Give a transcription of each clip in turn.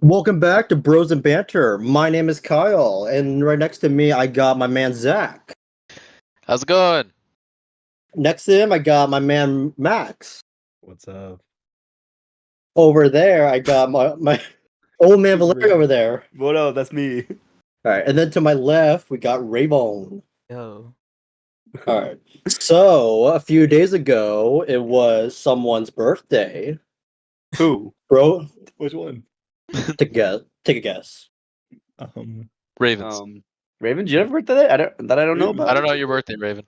Welcome back to Bros N Banter. My name is Kyle, and right next to me, I got my man Zach. How's it going? Next to him, I got my man Max. What's up? Over there, I got my old man Valerio over there. What up? That's me. All right, and then to my left, we got Raybone. Yo. All right. So a few days ago, it was someone's birthday. Who? Bro, Which one? take a guess. Ravens. Raven, did you have a birthday? I don't know about. I don't know your birthday, Raven.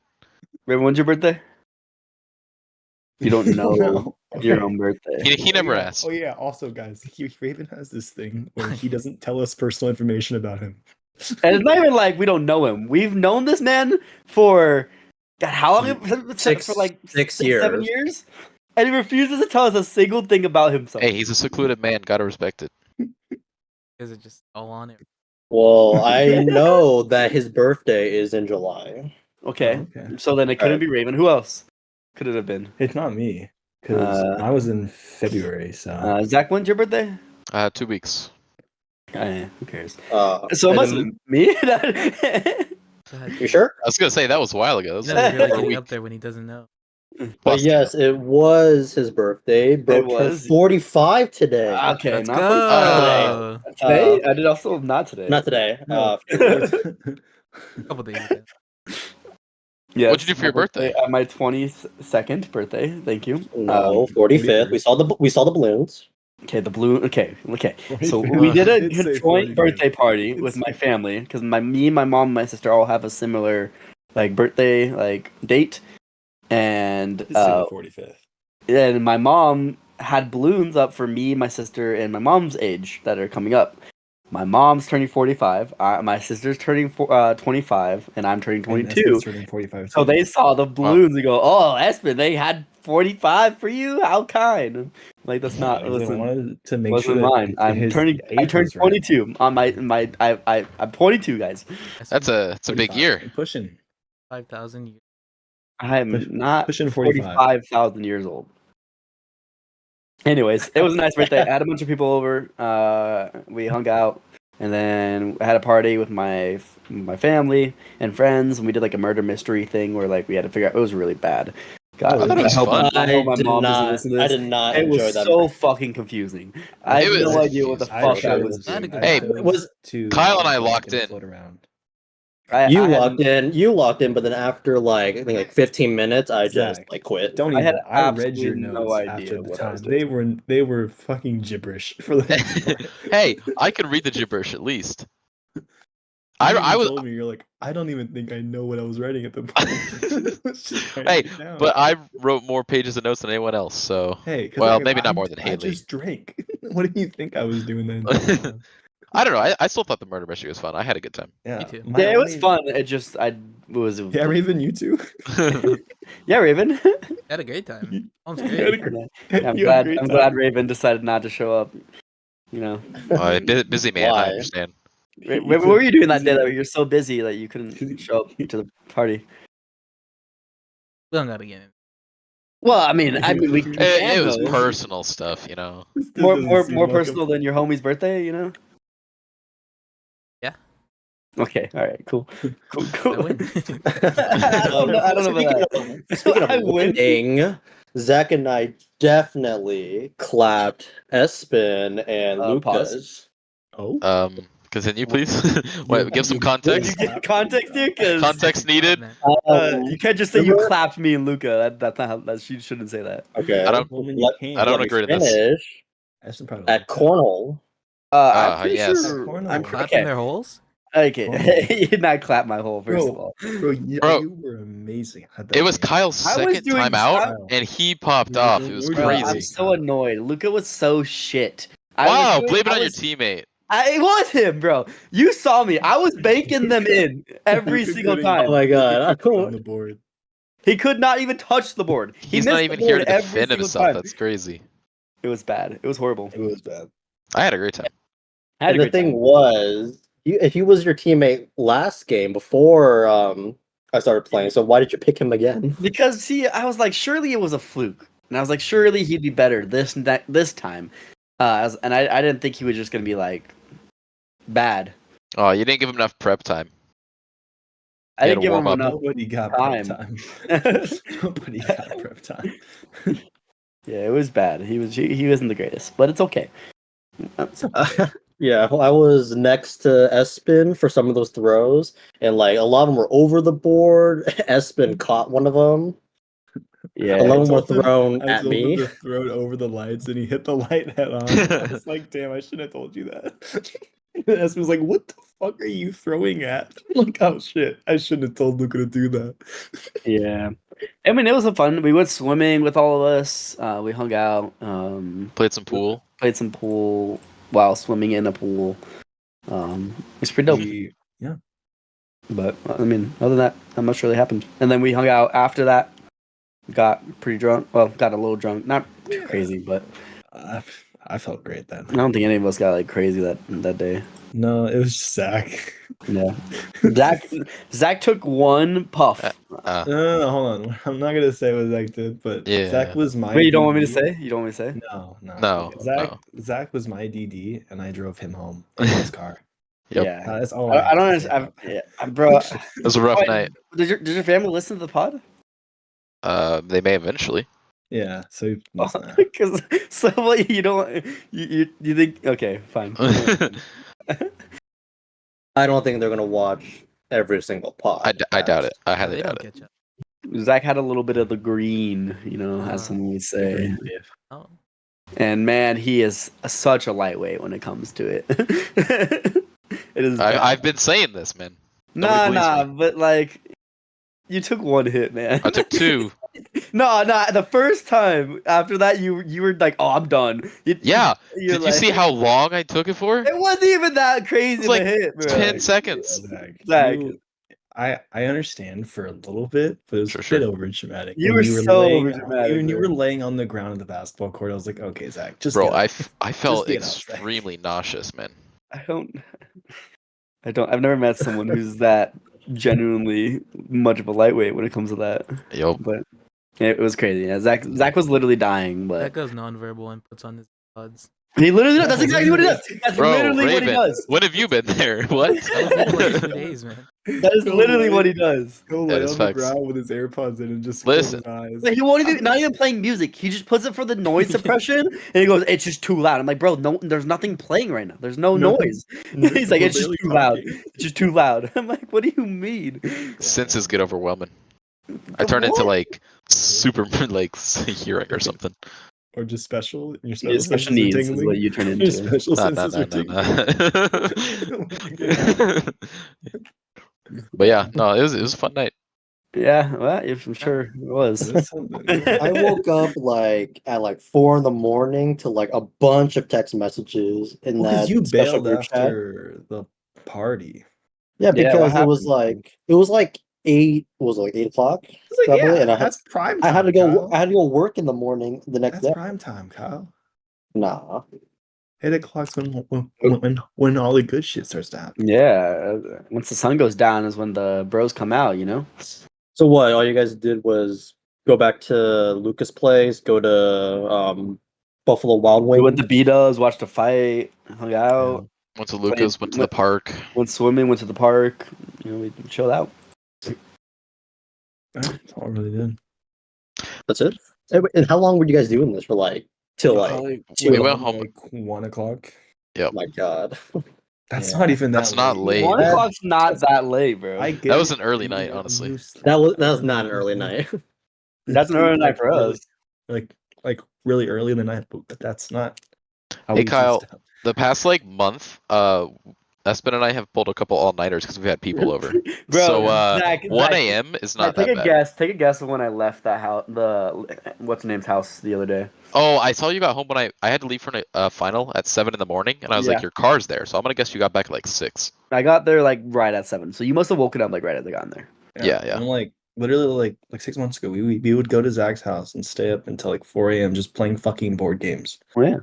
Raven, when's your birthday? You don't know No. your own birthday. He never yeah. asked. Oh yeah. Also, guys, Raven has this thing where he doesn't tell us personal information about him. And it's not even like we don't know him. We've known this man for how long? For like 6 years. 7 years, and he refuses to tell us a single thing about himself. Hey, he's a secluded man. Gotta respect it. Is it just all on it? Well, I know that his birthday is in July. Okay, Oh, okay. so then it couldn't Alright. be Raven. Who else could it have been? It's not me because I was in February. So Zach, when's your birthday? 2 weeks. Who cares? So it and must then- have been me. God, You sure? I was gonna say that was a while ago. That was he's not really for a getting week. up there when he doesn't know. But Busted yes, it was his birthday. Bro It turned was? 45 today. Okay, Let's not go. today. I did also not today. Not today. No. A couple days ago. Yes, What'd you do for your birthday? My 22nd birthday. Thank you. No, 45th. We saw the balloons. Okay, the balloon. Okay. So 45th. we did a Did say joint 45th. birthday party Did with my say- family because me, my mom, and my sister all have a similar birthday date, and 45th. and my mom had balloons up for me, my sister, and my mom's age that are coming up. My mom's turning 45. My sister's turning 25, and I'm turning And 22. Espen's turning 45. So too. they saw the balloons and go, "Oh, Espen, they had 45 for you. How kind!" Like that's not. They Listen, wanted to make wasn't sure that mine. I his turned age was right. 22 on I'm 22, guys. That's a big 45. year. I'm pushing. 5,000 years. I'm not pushing 45. 45,000 years old. Anyways, it was a nice birthday. I had a bunch of people over. We hung out, and then I had a party with my family and friends, and we did like a murder mystery thing where we had to figure out. It was really bad. God, I thought it was hope, fun. I hope my mom doesn't I listen to this. did not It enjoy was that. so fucking confusing. I It had was no idea what the confusing. fuck I chose was Not a doing. good Hey, time. was- Kyle and I locked in. Float around. You I had- locked in, but then after I think 15 minutes, I just Zach, quit. Don't I even. had I read your absolutely no notes idea after the what I was time. They were fucking gibberish for the most part. Hey, I could read the gibberish at least. You I even was, told me, you're like, I don't even think I know what I was writing at the point. Let's just write hey, it down. but I wrote more pages of notes than anyone else. So Hey, 'cause well, maybe not more than I Haley. just drank. What do you think I was doing then? I don't know. I still thought the murder mystery was fun. I had a good time. Yeah, Me too. my Yeah, it was only- fun. It just Yeah, Raven, you too. Yeah, Raven. Had a great time. Sounds You had a great. great- I'm you had a glad. great I'm time. glad Raven decided not to show up. You know, Busy man. Why? I understand. Raven, what were you doing that day that you're so busy that you couldn't show up to the party? We don't gotta get in. Well, I mean, we It can was though. personal stuff, you know. This more doesn't seem like a- personal than your homie's birthday, you know? Yeah. Okay, all right, cool. I win. I don't know about that. Speaking of I win. winning, Zach and I definitely clapped Espen and Pause. Lucas. Oh, Continue, please. Wait, give some You context. get context here, because Context needed. Man. you can't just say you Remember- clapped me and Luca. That's not how. You shouldn't say that. Okay. I don't- well, then you let- can't. I don't let me agree to this. finish Espen probably at liked that. Cornhole. Ah, I'm pretty yes. sure. Cornhole. I'm Clapping okay. their holes? Okay, you did not clap my hole. First of all, Bro, you were amazing. At that It was game. Kyle's I was second doing time out, Kyle. and he popped Bro, off. It was bro, I'm crazy. so annoyed. Luca was so shit. Wow, blame it on your teammate. It was him, bro. You saw me. I was banking them in every Luka single couldn't- time. Oh my god. I on don't- the board. He could not even touch the board. He He's missed not the even here board to every defend single himself. time. That's crazy. It was bad. It was horrible. It was bad. I had a great time. I had And a the great thing time. was, if he was your teammate last game before I started playing, so why did you pick him again? Because see, I was like, surely it was a fluke, and I was like, surely he'd be better this time. And I didn't think he was just gonna be like bad. Oh, you didn't give him enough prep time. I He had didn't to give him warm up. enough. Nobody got time. prep time. Nobody got prep time. Yeah, it was bad. He wasn't the greatest, but it's okay. Yeah, I was next to Espen for some of those throws, and like a lot of them were over the board. Espen caught one of them. Yeah, A lot of them were told him- thrown I at told him me. to throw it over the lights, and he hit the light head on. I was like, "Damn, I shouldn't have told you that." And Espen was like, "What the fuck are you throwing at?" I'm like, "Oh shit, I shouldn't have told Luca to do that." yeah. I mean, it was fun. We went swimming with all of us. We hung out. Played some pool. Played some pool while swimming in a pool. It's pretty dope. Yeah. But I mean, other than that, not much really happened. And then we hung out after that. Got pretty drunk. Well, got a little drunk. Not too Yeah. crazy, but I felt great then. I don't think any of us got like crazy that day. No, it was just Zach. Yeah. Zach took one puff. No, hold on. I'm not gonna say what Zach did, but Yeah. Zach was my. Wait, you don't want me to DD. say? You don't want me to say? No. Zach was my DD, and I drove him home in his car. Yep. Yeah. That's all. I don't have to say understand. about that. Bro. It was a rough Wait, night. Did your family listen to the pod? They may eventually. Yeah. So listen to that. Because so what you don't you think okay fine. I don't think they're gonna watch every single pod. I doubt it. I Yeah, highly they doubt don't it. catch up. Zach had a little bit of the green, as someone would say. Oh, And man, he is such a lightweight when it comes to it. It is. I've been saying this, man. Nobody nah, believes but like, you took one hit, man. I took two. No, the first time. After that, you were like, "Oh, I'm done." Yeah. You're Did you see how long I took it for? It wasn't even that crazy It's like of a hit, bro. 10 seconds. Zach, I understand for a little bit, but it was Sure, a sure. bit over dramatic. You were so overdramatic, When you bro. were laying on the ground of the basketball court, I was like, "Okay, Zach, just Bro, get up." I felt get up, Zach. extremely nauseous, man. I don't. I've never met someone who's that genuinely much of a lightweight when it comes to that. Yup. But it was crazy. Yeah, Zach was literally dying, that but goes nonverbal inputs on his pods. he literally that's exactly what he does. That's Bro, literally what he Raven, does. when have you been there? What? I was there for like 2 days, man. That is literally what he does. He'll That lay is on the facts. ground with his AirPods in and just Listen. close his eyes. Like, he won't even not even playing music. He just puts it for the noise suppression, and he goes, "It's just too loud." I'm like, "Bro, no, there's nothing playing right now. There's no noise." He's like, We're "It's just barely too loud. talking. It's just too loud." I'm like, "What do you mean?" Senses get overwhelming. I turn into like super like hearing or something. Or just special. Your Your special, special senses are needs is tingling. what you turn Your into. special Nah, senses are tingling. But yeah, no, it was a fun night. Yeah, well, I'm sure it was. That's something. I woke up like at like 4 in the morning to like a bunch of text messages in Because that you special bailed group chat. after the party. Yeah, Yeah, what because it was like 8. Was it like 8 o'clock? It's like, Probably, yeah, and that's prime I time. had to go. Kyle. I had to go work in the morning the next That's day. prime time, Kyle. Nah, 8 o'clock's when all the good shit starts to happen. Yeah, once the sun goes down is when the bros come out. So what? All you guys did was go back to Lucas' place, go to Buffalo Wild We Wings. went to B-Dubs, watched a fight, hung out, Went to Lucas, went to the park. went swimming, went to the park. We chilled out. That's all I really did. That's it. And how long were you guys doing this for? Like till like? We went went home. like 1 o'clock. Oh my god. That's Yeah. not even that. That's not late. 1 That- o'clock's not that late, bro. I That was get an early it. night, honestly. That was not an early night. That's an early night for really- us. Like really early in the night, but that's not. How Hey, we Kyle, just- The past like month, Espen and I have pulled a couple all-nighters because we've had people over. Bro, So Zach, 1 Zach, a.m. is Zach, not take that a bad. guess. Take a guess of when I left that house. What's the name's house the other day. Oh, I saw you got home when I had to leave for a final at 7 in the morning, and I was Yeah. like, your car's there, so I'm gonna guess you got back at like 6. I got there like right at 7. So you must have woken up like right as I got in there. Yeah. And like literally like 6 months ago, we would go to Zach's house and stay up until like 4 a.m. just playing fucking board games. Oh, yeah.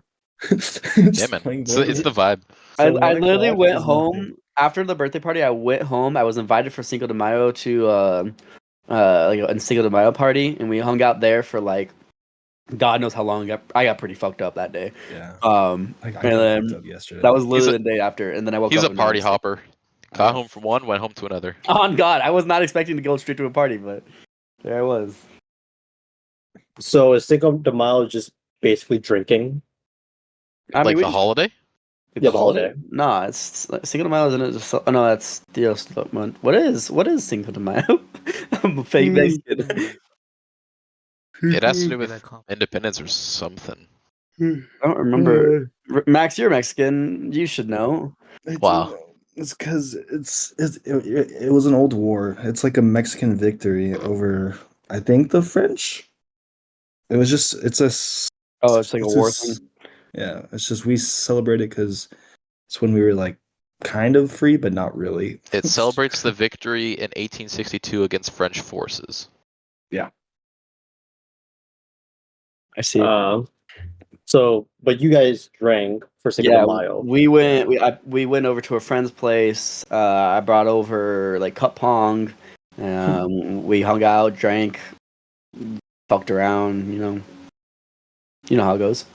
Yeah, man. It's the vibe. I So 1 literally o'clock went is home nothing. after the birthday party. I went home. I was invited for Cinco de Mayo to like a Cinco de Mayo party, and we hung out there for like God knows how long I got pretty fucked up that day. Yeah. I And got then fucked up yesterday. that was literally the day after, and then I woke He's up. a and I party was like, hopper. Got home from one, went home to another. on God, I was not expecting to go straight to a party, but there I was. So is Cinco de Mayo just basically drinking? I Like we the just- holiday? Yeah, the holiday. Nah, it's Cinco de Mayo, isn't it? Just, oh no, that's Dios de Muertos. What is Cinco de Mayo? I'm a fake Mexican. It has to do Get with that comp- independence or something. I don't remember. Max, you're Mexican. You should know. I do Wow. know. It's because it was an old war. It's like a Mexican victory over, I think, the French. It was just Oh, it's like a war s- thing. Yeah, it's just we celebrate it because it's when we were like kind of free, but not really. It celebrates the victory in 1862 against French forces. I see. So, but you guys drank for Cinco de Yeah, Mayo. we went. We went over to a friend's place. I brought over like cup pong. We hung out, drank, fucked around. You know how it goes.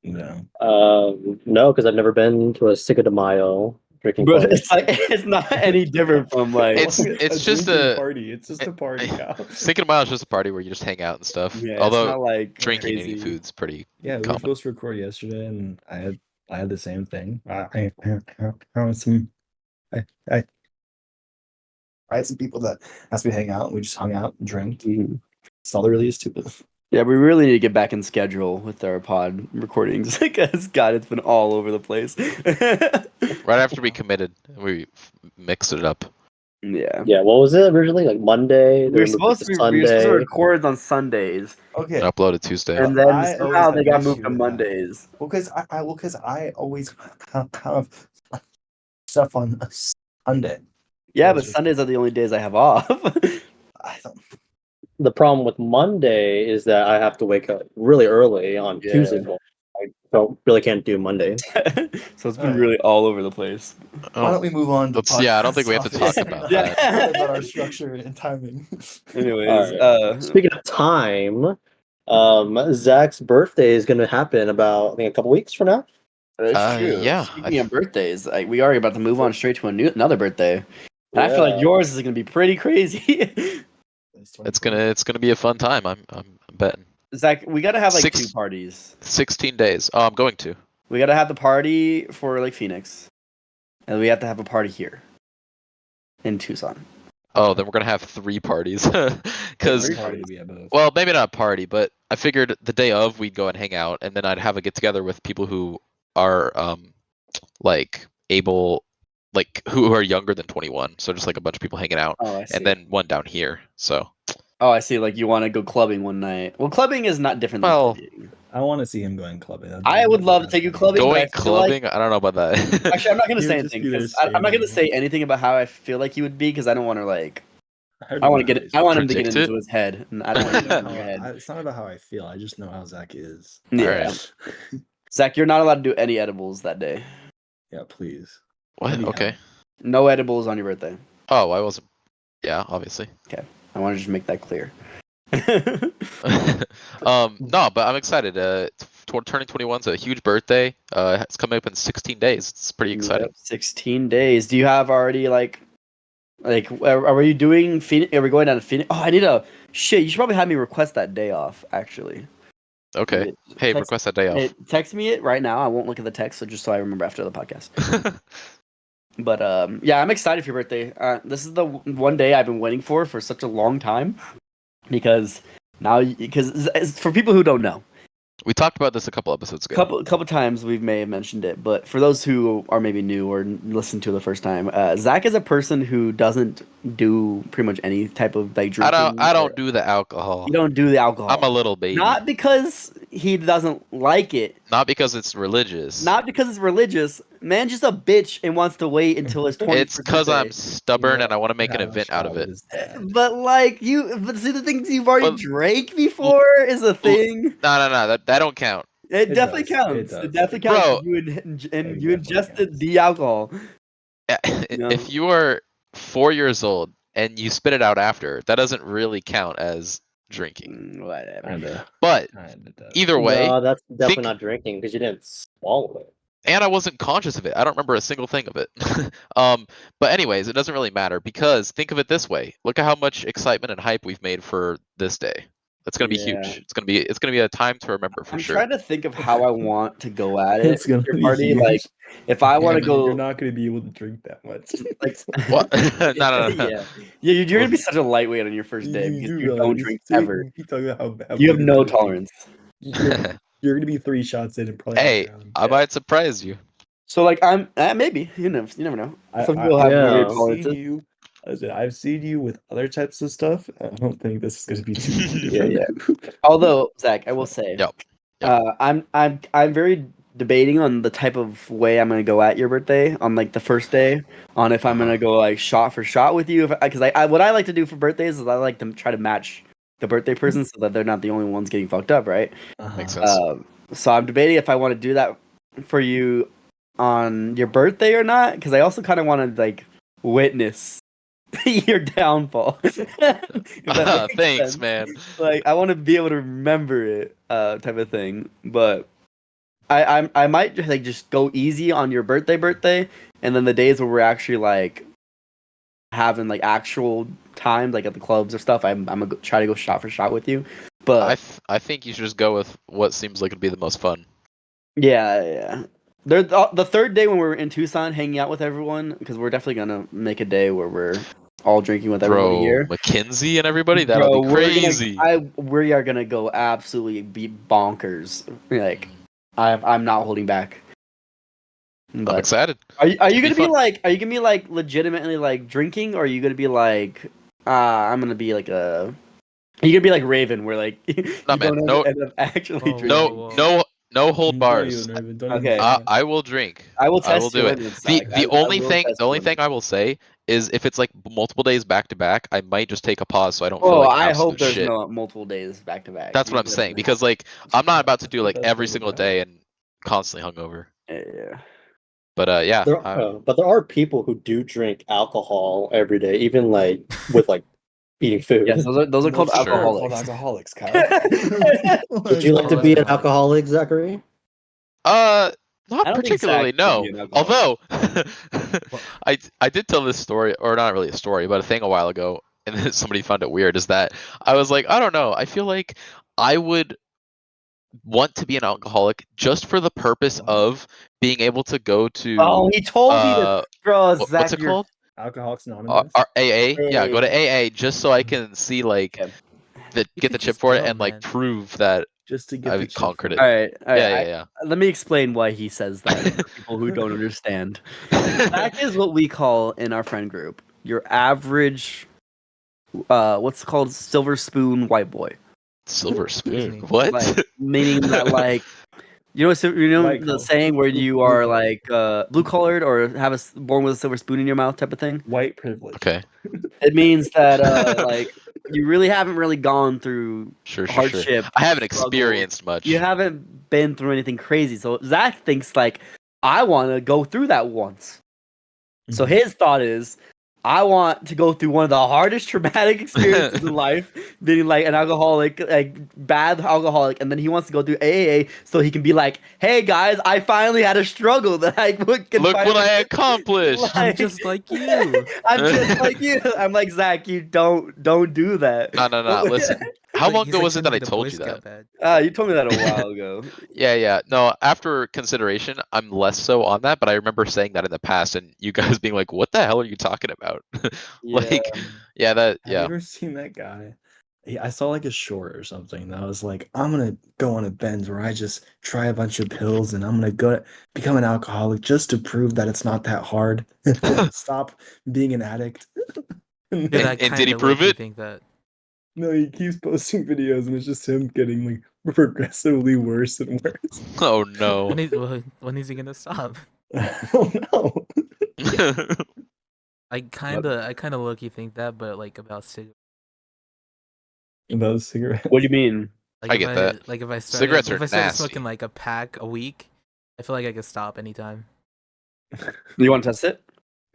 Yeah. No, because I've never been to a Cinco de Mayo drinking But party. it's like it's not any different from like. It's just drinking a- party. It's just a party, Cal. Cinco de Mayo is just a party where you just hang out and stuff. Yeah, it's Although not like drinking and crazy. eating food's pretty Yeah, we were common. supposed to record yesterday, and I had the same thing. I had some I had some people that asked me to hang out, and we just hung out and drank. That's all there really is to it. Yeah, we really need to get back in schedule with our pod recordings because God, it's been all over the place. Right after we committed, we mixed it up. Yeah. Yeah, what was it originally? Like Monday? We were supposed to record on Sundays, Okay. And uploaded Tuesday. and then I somehow always they have got an moved issue to with that. Mondays. Because I always kind of stuff on a Sunday. Yeah, That's but just- Sundays are the only days I have off. I don't. The problem with Monday is that I have to wake up really early on Yeah. Tuesday. Really can't do Monday. So it's been Alright. really all over the place. Why don't we move on to I don't think we have to podcast talk about topics? that. Not about our structure and timing. Anyways, Alright. Speaking of time, Zach's birthday is going to happen about I think a couple weeks from now. that's true. yeah, Speaking of birthdays, we are about to move on straight to another birthday. And I feel like Yeah. yours is gonna be pretty crazy. it's gonna be a fun time. I'm betting. Zach, we gotta have like 6 two parties. 16 days. Oh, I'm going to. We gotta have the party for like Phoenix, and we have to have a party here in Tucson. Oh, then we're gonna have 3 parties. Because Party to be at both. well, maybe not a party, but I figured the day of we'd go and hang out, and then I'd have a get together with people who are like able, like who are younger than 21. So just like a bunch of people hanging out, Oh, I see. and then one down here. So Oh, I see. Like you want to go clubbing one night. Well, clubbing is not different than Well, partying. I want to see him going clubbing. I would love to take you clubbing. but I going feel like- clubbing, I don't know about that. Actually, I'm not gonna He say would just anything. be there 'Cause I'm not gonna standing. say anything about how I feel like he would be because I don't want to like. heard I want to about get. it. I want him to get Predict into it? his head, and I don't want to get into No, your head. it's not about how I feel. I just know how Zach is. Yeah. Alright. Zach, you're not allowed to do any edibles that day. Yeah, please. What? Anyhow. Okay. No edibles on your birthday. Oh, I wasn't. Yeah, obviously. I want to just make that clear. No, but I'm excited. Turning 21 is a huge birthday. It's coming up in 16 days. It's pretty exciting. Yep, 16 days. Do you have already like are you doing Phoenix? Are we going down to Phoenix? Oh, I need a shit. You should probably have me request that day off. Actually. Okay. Hey, Text- request that day off. Hey, text me it right now. I won't look at the text, so just so I remember after the podcast. But yeah, I'm excited for your birthday. This is the one day I've been waiting for such a long time because for people who don't know, We talked about this a couple episodes ago. couple times we may have mentioned it, but for those who are maybe new or listen to it the first time, Zach is a person who doesn't do pretty much any type of like drinking. I don't do the alcohol. You don't do the alcohol. I'm a little baby. Not because he doesn't like it. Not because it's religious. Not because it's religious. Man, just a bitch and wants to wait until his 20th It's because I'm birthday. stubborn and I want to make an How event out of shy it. is that? But but see the things you've already But- drank before is a thing. No, that don't count. It It definitely does. counts. It It does. definitely counts. Bro. if you It you definitely ingested counts. the alcohol. No. If you are 4 years old and you spit it out after, that doesn't really count as drinking. Whatever. Kinda. But Kinda does. either way, No, that's definitely think- not drinking because you didn't swallow it. and I wasn't conscious of it. I don't remember a single thing of it. But anyways, it doesn't really matter because think of it this way. Look at how much excitement and hype we've made for this day. It's gonna be Yeah. huge. It's gonna be a time to remember for I'm sure. trying to think of how I want to go at it. It's gonna Your be party, huge. like if I want to Yeah, You're go, not gonna be able to drink that much. like, What? No. yeah, you're gonna be such a lightweight on your first day because you don't drink ever. You talking about how You have big no it's gonna be. tolerance. You're gonna be 3 shots in and probably Hey, drown. I might surprise you. So like I'm maybe you never know. Some people I- have Yeah. weird I've tolerances. seen you. I've seen you with other types of stuff. I don't think this is going to be too Yeah, different. yeah. Although Zach, I will say, Yep. I'm very debating on the type of way I'm gonna go at your birthday on like the first day on if I'm Uh-huh. gonna go like shot for shot with you because I what I like to do for birthdays is I like to try to match the birthday person so that they're not the only ones getting fucked up, right? Makes sense. So I'm debating if I want to do that for you on your birthday or not because I also kind of want to like witness your downfall. If that makes Thanks, sense. man. Like I want to be able to remember it, type of thing. But I might just like just go easy on your birthday, and then the days where we're actually like having like actual times like at the clubs or stuff, I'm gonna try to go shot for shot with you. But I think you should just go with what seems like it'd be the most fun. yeah. The third day when we're in Tucson hanging out with everyone, because we're definitely gonna make a day where we're all drinking with everybody Bro, here. Mackenzie and everybody, that'll Bro, be crazy. We are gonna go absolutely be bonkers. Like, I'm not holding back. I'm But excited. are you It's gonna be fun. like? Are you gonna be like legitimately like drinking, or are you gonna be like? I'm gonna be like a. Are you gonna be like Raven, where like you man, don't no- end up actually Whoa, drinking? whoa. No hold Don't bars. even, Raven, don't even Okay. try. I will drink. I will I will test do your it. limits. The Zach. the I only will thing test the your only thing limits. I will say is if it's like multiple days back to back, I might just take a pause so I don't feel Oh, like I absolute hope there's shit. no multiple days back to back. That's what I'm You saying gotta- because like I'm not about to do like That's every really single bad. day and constantly hungover. Yeah. But yeah, But there are people who do drink alcohol every day, even like with like eating food. Yes, those are called Most people are alcoholics. called alcoholics, Kyle. Would you like to be an alcoholic, Zachary? not I don't think particularly. Zach would No. be an alcoholic. Although I did tell this story, or not really a story, but a thing a while ago, and then somebody found it weird. Is that I was like, I don't know. I feel like I would want to be an alcoholic just for the purpose What? of being able to go to Oh, he told me to. Bro, what's Zach, it you're called? Alcoholics Anonymous. AA. Yeah, go to AA just so I can see like Okay. get You the could chip just for it go, and like man. prove that Just to get the I've chip conquered for it. All right. Yeah. Let me explain why he says that for people who don't understand. Zach is what we call in our friend group your average, what's called silver spoon white boy. Silver Excuse spoon. me. What? Like meaning that like you know White the collar. saying where you Blue are collar. like blue collared or have born with a silver spoon in your mouth type of thing. White privilege. Okay. It means that like you really haven't really gone through Sure. hardship. I haven't struggle. experienced much. You haven't been through anything crazy. So Zach thinks like I want to go through that once. So Mhm. his thought is, I want to go through one of the hardest traumatic experiences in life, being like an alcoholic, like bad alcoholic, and then he wants to go through AAA so he can be like, "Hey guys, I finally had a struggle that I can Look what finally I accomplished. I'm just like you. I'm just like you. I'm like Zach. You don't do that. No. Listen. How long He's ago like was it trying that to I get a told Boy you Scout that? badge. You told me that a while ago. Yeah. No, after consideration, I'm less so on that, but I remember saying that in the past and you guys being like, what the hell are you talking about? Like, yeah, Have you yeah. ever seen that guy? I saw like a short or something that was like, I'm gonna go on a binge where I just try a bunch of pills and I'm gonna go become an alcoholic just to prove that it's not that hard. Stop being an addict. Dude, And I did he kind of prove it? think that. No, he keeps posting videos and it's just him getting like progressively worse and worse. Oh no. When is he gonna stop? Oh no. I kind of low-key think that, but like about cigarettes. About cigarettes. What do you mean? Like I if get that. Like if I Cigarettes are started nasty. smoking like a pack a week, I feel like I could stop anytime. You want to test it?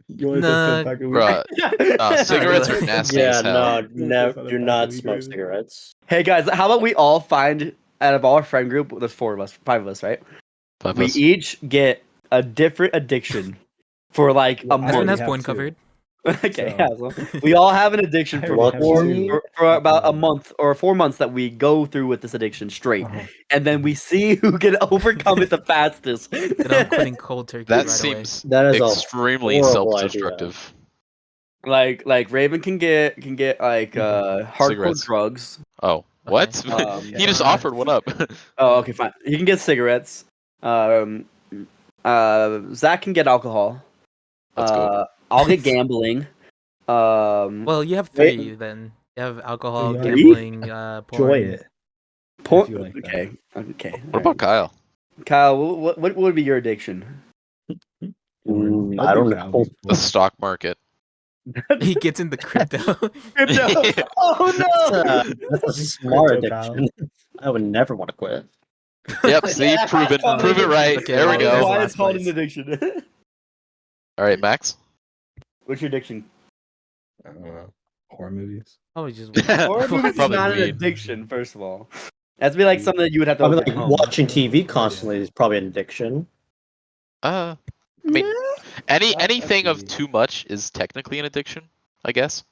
You want to Nah, pack a weed? Bruh, cigarettes are nasty Yeah, as hell. no, never. Not a Do pack not of weed, smoke right? cigarettes. Hey guys, how about we all find out of our friend group? There's 5 of us, right? Five We us. each get a different addiction for like a Well, I Aspen already month. has have porn two. covered. Okay, So- yeah. So we all have an addiction I for already have What's two. for about a month or 4 months that we go through with this addiction straight, Uh-huh. and then we see who can overcome it the fastest. Then I'm quitting cold turkey That right seems That is extremely a horrible idea. self-destructive. like Raven can get like hardcore Cigarettes. drugs. Oh, what? He just Uh, offered one up. Oh, okay, fine. He can get cigarettes. Zach can get alcohol. Let's go. I'll get gambling. Well, you have Wait. 3 then. You have alcohol, Yeah. gambling, Enjoy porn. it. porn. if you like that. Okay. What about Kyle? Kyle? What would be your addiction? Porn. I don't think know. that'll be The porn. stock market. He gets into crypto. Crypto. Oh That's a smart Crypto Kyle. addiction. I would never want to quit. Yep, see, proven. Oh, Prove it right. okay, There we well, go. there's Why last it's called place. an addiction? All right, Max. What's your addiction? I don't know. Horror movies. Probably just Horror movies is Probably not an weed. addiction. First of all, that'd be like something that you would have to I mean, like overcome. watching TV Yeah. constantly is probably an addiction. I mean, Not anything of FTV. too much is technically an addiction, I guess.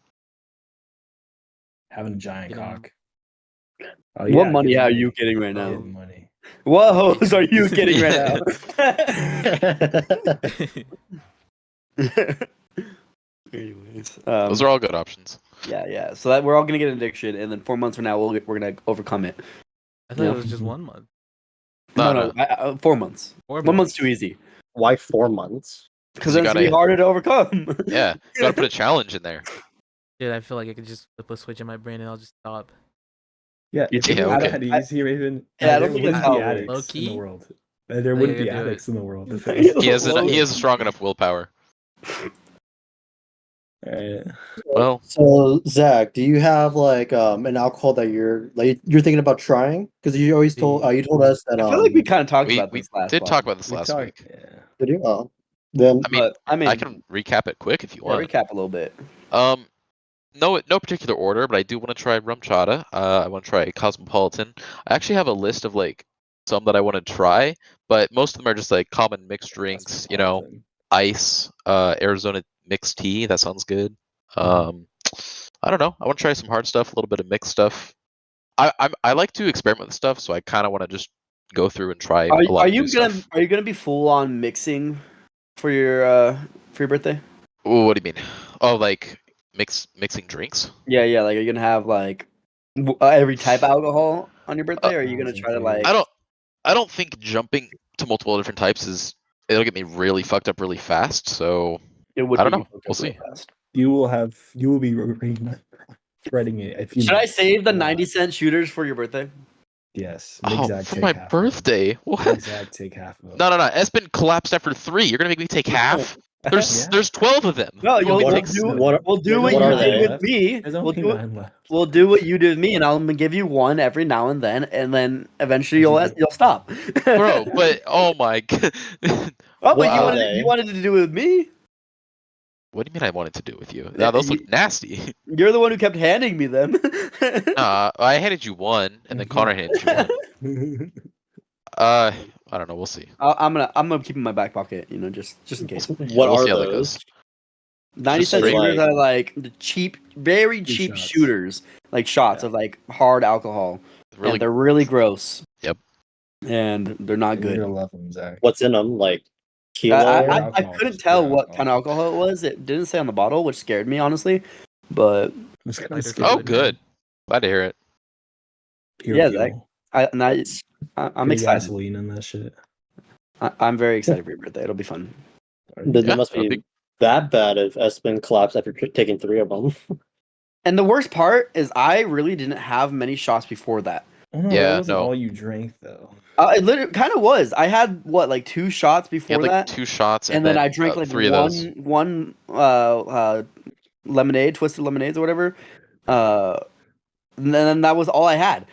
Having a giant Getting- cock. Oh, What yeah, money getting are you getting right now? Getting money. What hoes are you getting right now? Anyways, Those are all good options. yeah. So that we're all gonna get an addiction, and then 4 months from now we're gonna overcome it. I thought Yeah. it was just 1 month. No. 4 months. 4 1 month's too easy Why 4 months? because You then it's gonna be gotta- harder to overcome. Yeah, gotta put a challenge in there. Dude, I feel like I could just flip a switch in my brain and I'll just stop. Yeah, You if think you okay. had it easy, Raven, Yeah, I don't there think wouldn't that's how be it works. addicts in the Low-key? world. There Oh, wouldn't yeah, be do it. addicts in the world. He has strong enough willpower. Alright. Well, So Zach, do you have like an alcohol that you're thinking about trying? Because you always told you told us that I feel like we kind of talked we about this last. did pod. talk about this We last talked- week. Yeah. did you? Oh, then I mean, But I mean, I can recap it quick if you yeah, want. recap a little bit. No particular order, but I do want to try rum chata. I want to try Cosmopolitan. I actually have a list of like some that I want to try, but most of them are just like common mixed drinks. You know, Cosmopolitan. ice, Arizona mixed tea. That sounds good. I don't know. I want to try some hard stuff, a little bit of mixed stuff. I like to experiment with stuff, so I kind of want to just go through and try a lot Are of new you gonna stuff. be full on mixing for your birthday? Ooh, what do you mean? Oh, like mixing drinks? Yeah. Like, are you gonna have like every type of alcohol on your birthday, or are you gonna try to like? I don't think jumping to multiple different types it'll get me really fucked up really fast. So It would I don't get know. you fucked We'll up real see. fast. You will be spreading it if you Should I mix save the a lot. 90-cent shooters for your birthday? Yes. Oh, Zach for take my half of them. birthday? What? Make Zach take half of them. No. Espen collapsed after 3. You're gonna make me take half? Yeah. There's 12 of them. No, You want me to what- take do what- we'll do There's what what you are did they? with me. There's We'll only do 9 left. we'll do what you did with me, and I'll give you one every now and then eventually you'll stop. Bro, but oh my god. Oh, What but are they? you wanted to do it with me. What do you mean I wanted to do it with you? No, those look nasty. You're the one who kept handing me them. I handed you one, and then Connor handed you one. I don't know. We'll see. I'm gonna keep in my back pocket, just in case. what we'll are see how that those? goes. 90-cent straight- shooters are like the cheap, very Good cheap shots. shooters, like shots Yeah. of like hard alcohol, Really, and they're really gross. Yep. And they're not You're good. gonna love them, Zach. What's in them? Like kilo? I alcohol, couldn't just tell pure what alcohol. kind of alcohol it was. It didn't say on the bottle, which scared me honestly. But It's kinda Lighter scary. oh, fluid. good. Glad to hear it. Pure Yeah, fuel. I'm Pure excited. gasoline in that shit. I'm very excited for your birthday. It'll be fun. That Yeah, must that'll be be- that bad if Espen collapsed after taking 3 of them. And the worst part is I really didn't have many shots before that. Oh, no, Yeah, that wasn't no. all you drank though. It literally kind of was. I had what, like 2 shots He before had like that, 2 shots, and then I drank like 3 of those. one lemonade, twisted lemonades or whatever. And then that was all I had.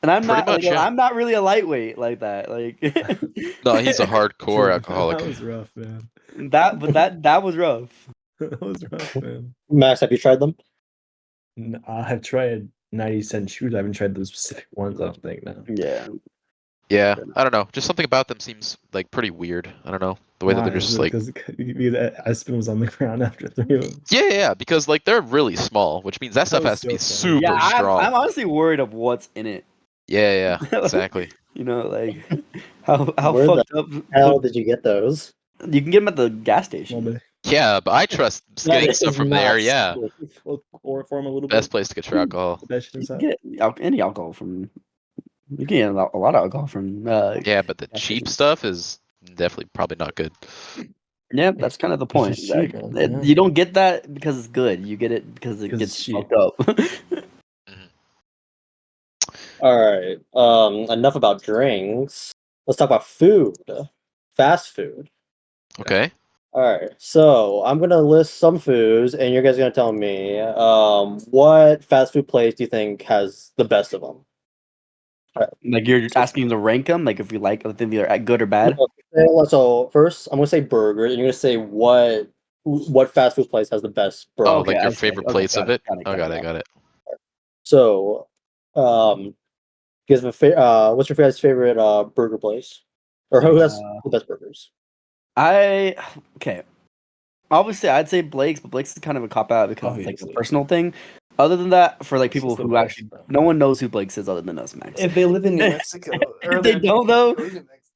And I'm Pretty not much, like, yeah. I'm not really a lightweight like that. Like No, he's a hardcore Dude, alcoholic. That was rough, man. that was rough. That was rough, man. Max, have you tried them? I've tried 90-cent shoes. I haven't tried those specific ones. I don't think. No. Yeah. Yeah, I don't know. Just something about them seems like pretty weird. I don't know the way that they're just like. because Espen was on the ground after 3 of them. Yeah, because like they're really small, which means that stuff was has to be so funny. super Yeah, strong. I'm honestly worried of what's in it. Yeah, exactly. You know, like how Where the fucked up. How did you get those? You can get them at the gas station. Well, Yeah, but I trust That getting is stuff from not there. Yeah, safe. chloroform a little best bit. place to get your alcohol. Put that shit You inside. can get any alcohol from. You can get a lot of alcohol from. Yeah, but the gas cheap stations. stuff is definitely probably not good. Yeah, that's kind of the point. just cheap, Like, man, yeah. You don't get that because it's good. You get it because it 'Cause gets it's cheap. fucked up. All right. Enough about drinks. Let's talk about food. Fast food. Okay. All right. So I'm gonna list some foods, and you guys are gonna tell me what fast food place do you think has the best of them? Like you're just asking to rank them, like if you like, I think they're good or bad. So first, I'm gonna say burger, and you're gonna say what fast food place has the best burger. Oh, Okay, like your I see. favorite Okay, place got of it, it? got it, Oh, got got it. it. So, you guys have what's your guys' favorite burger place, or who has the best burgers? Okay. Obviously, I'd say Blake's, but Blake's is kind of a cop out because it's like a Obviously. personal thing. Other than that, for like This people is the who best, actually, though. no one knows who Blake's is other than us, Max. If they live in New Mexico, If they don't though,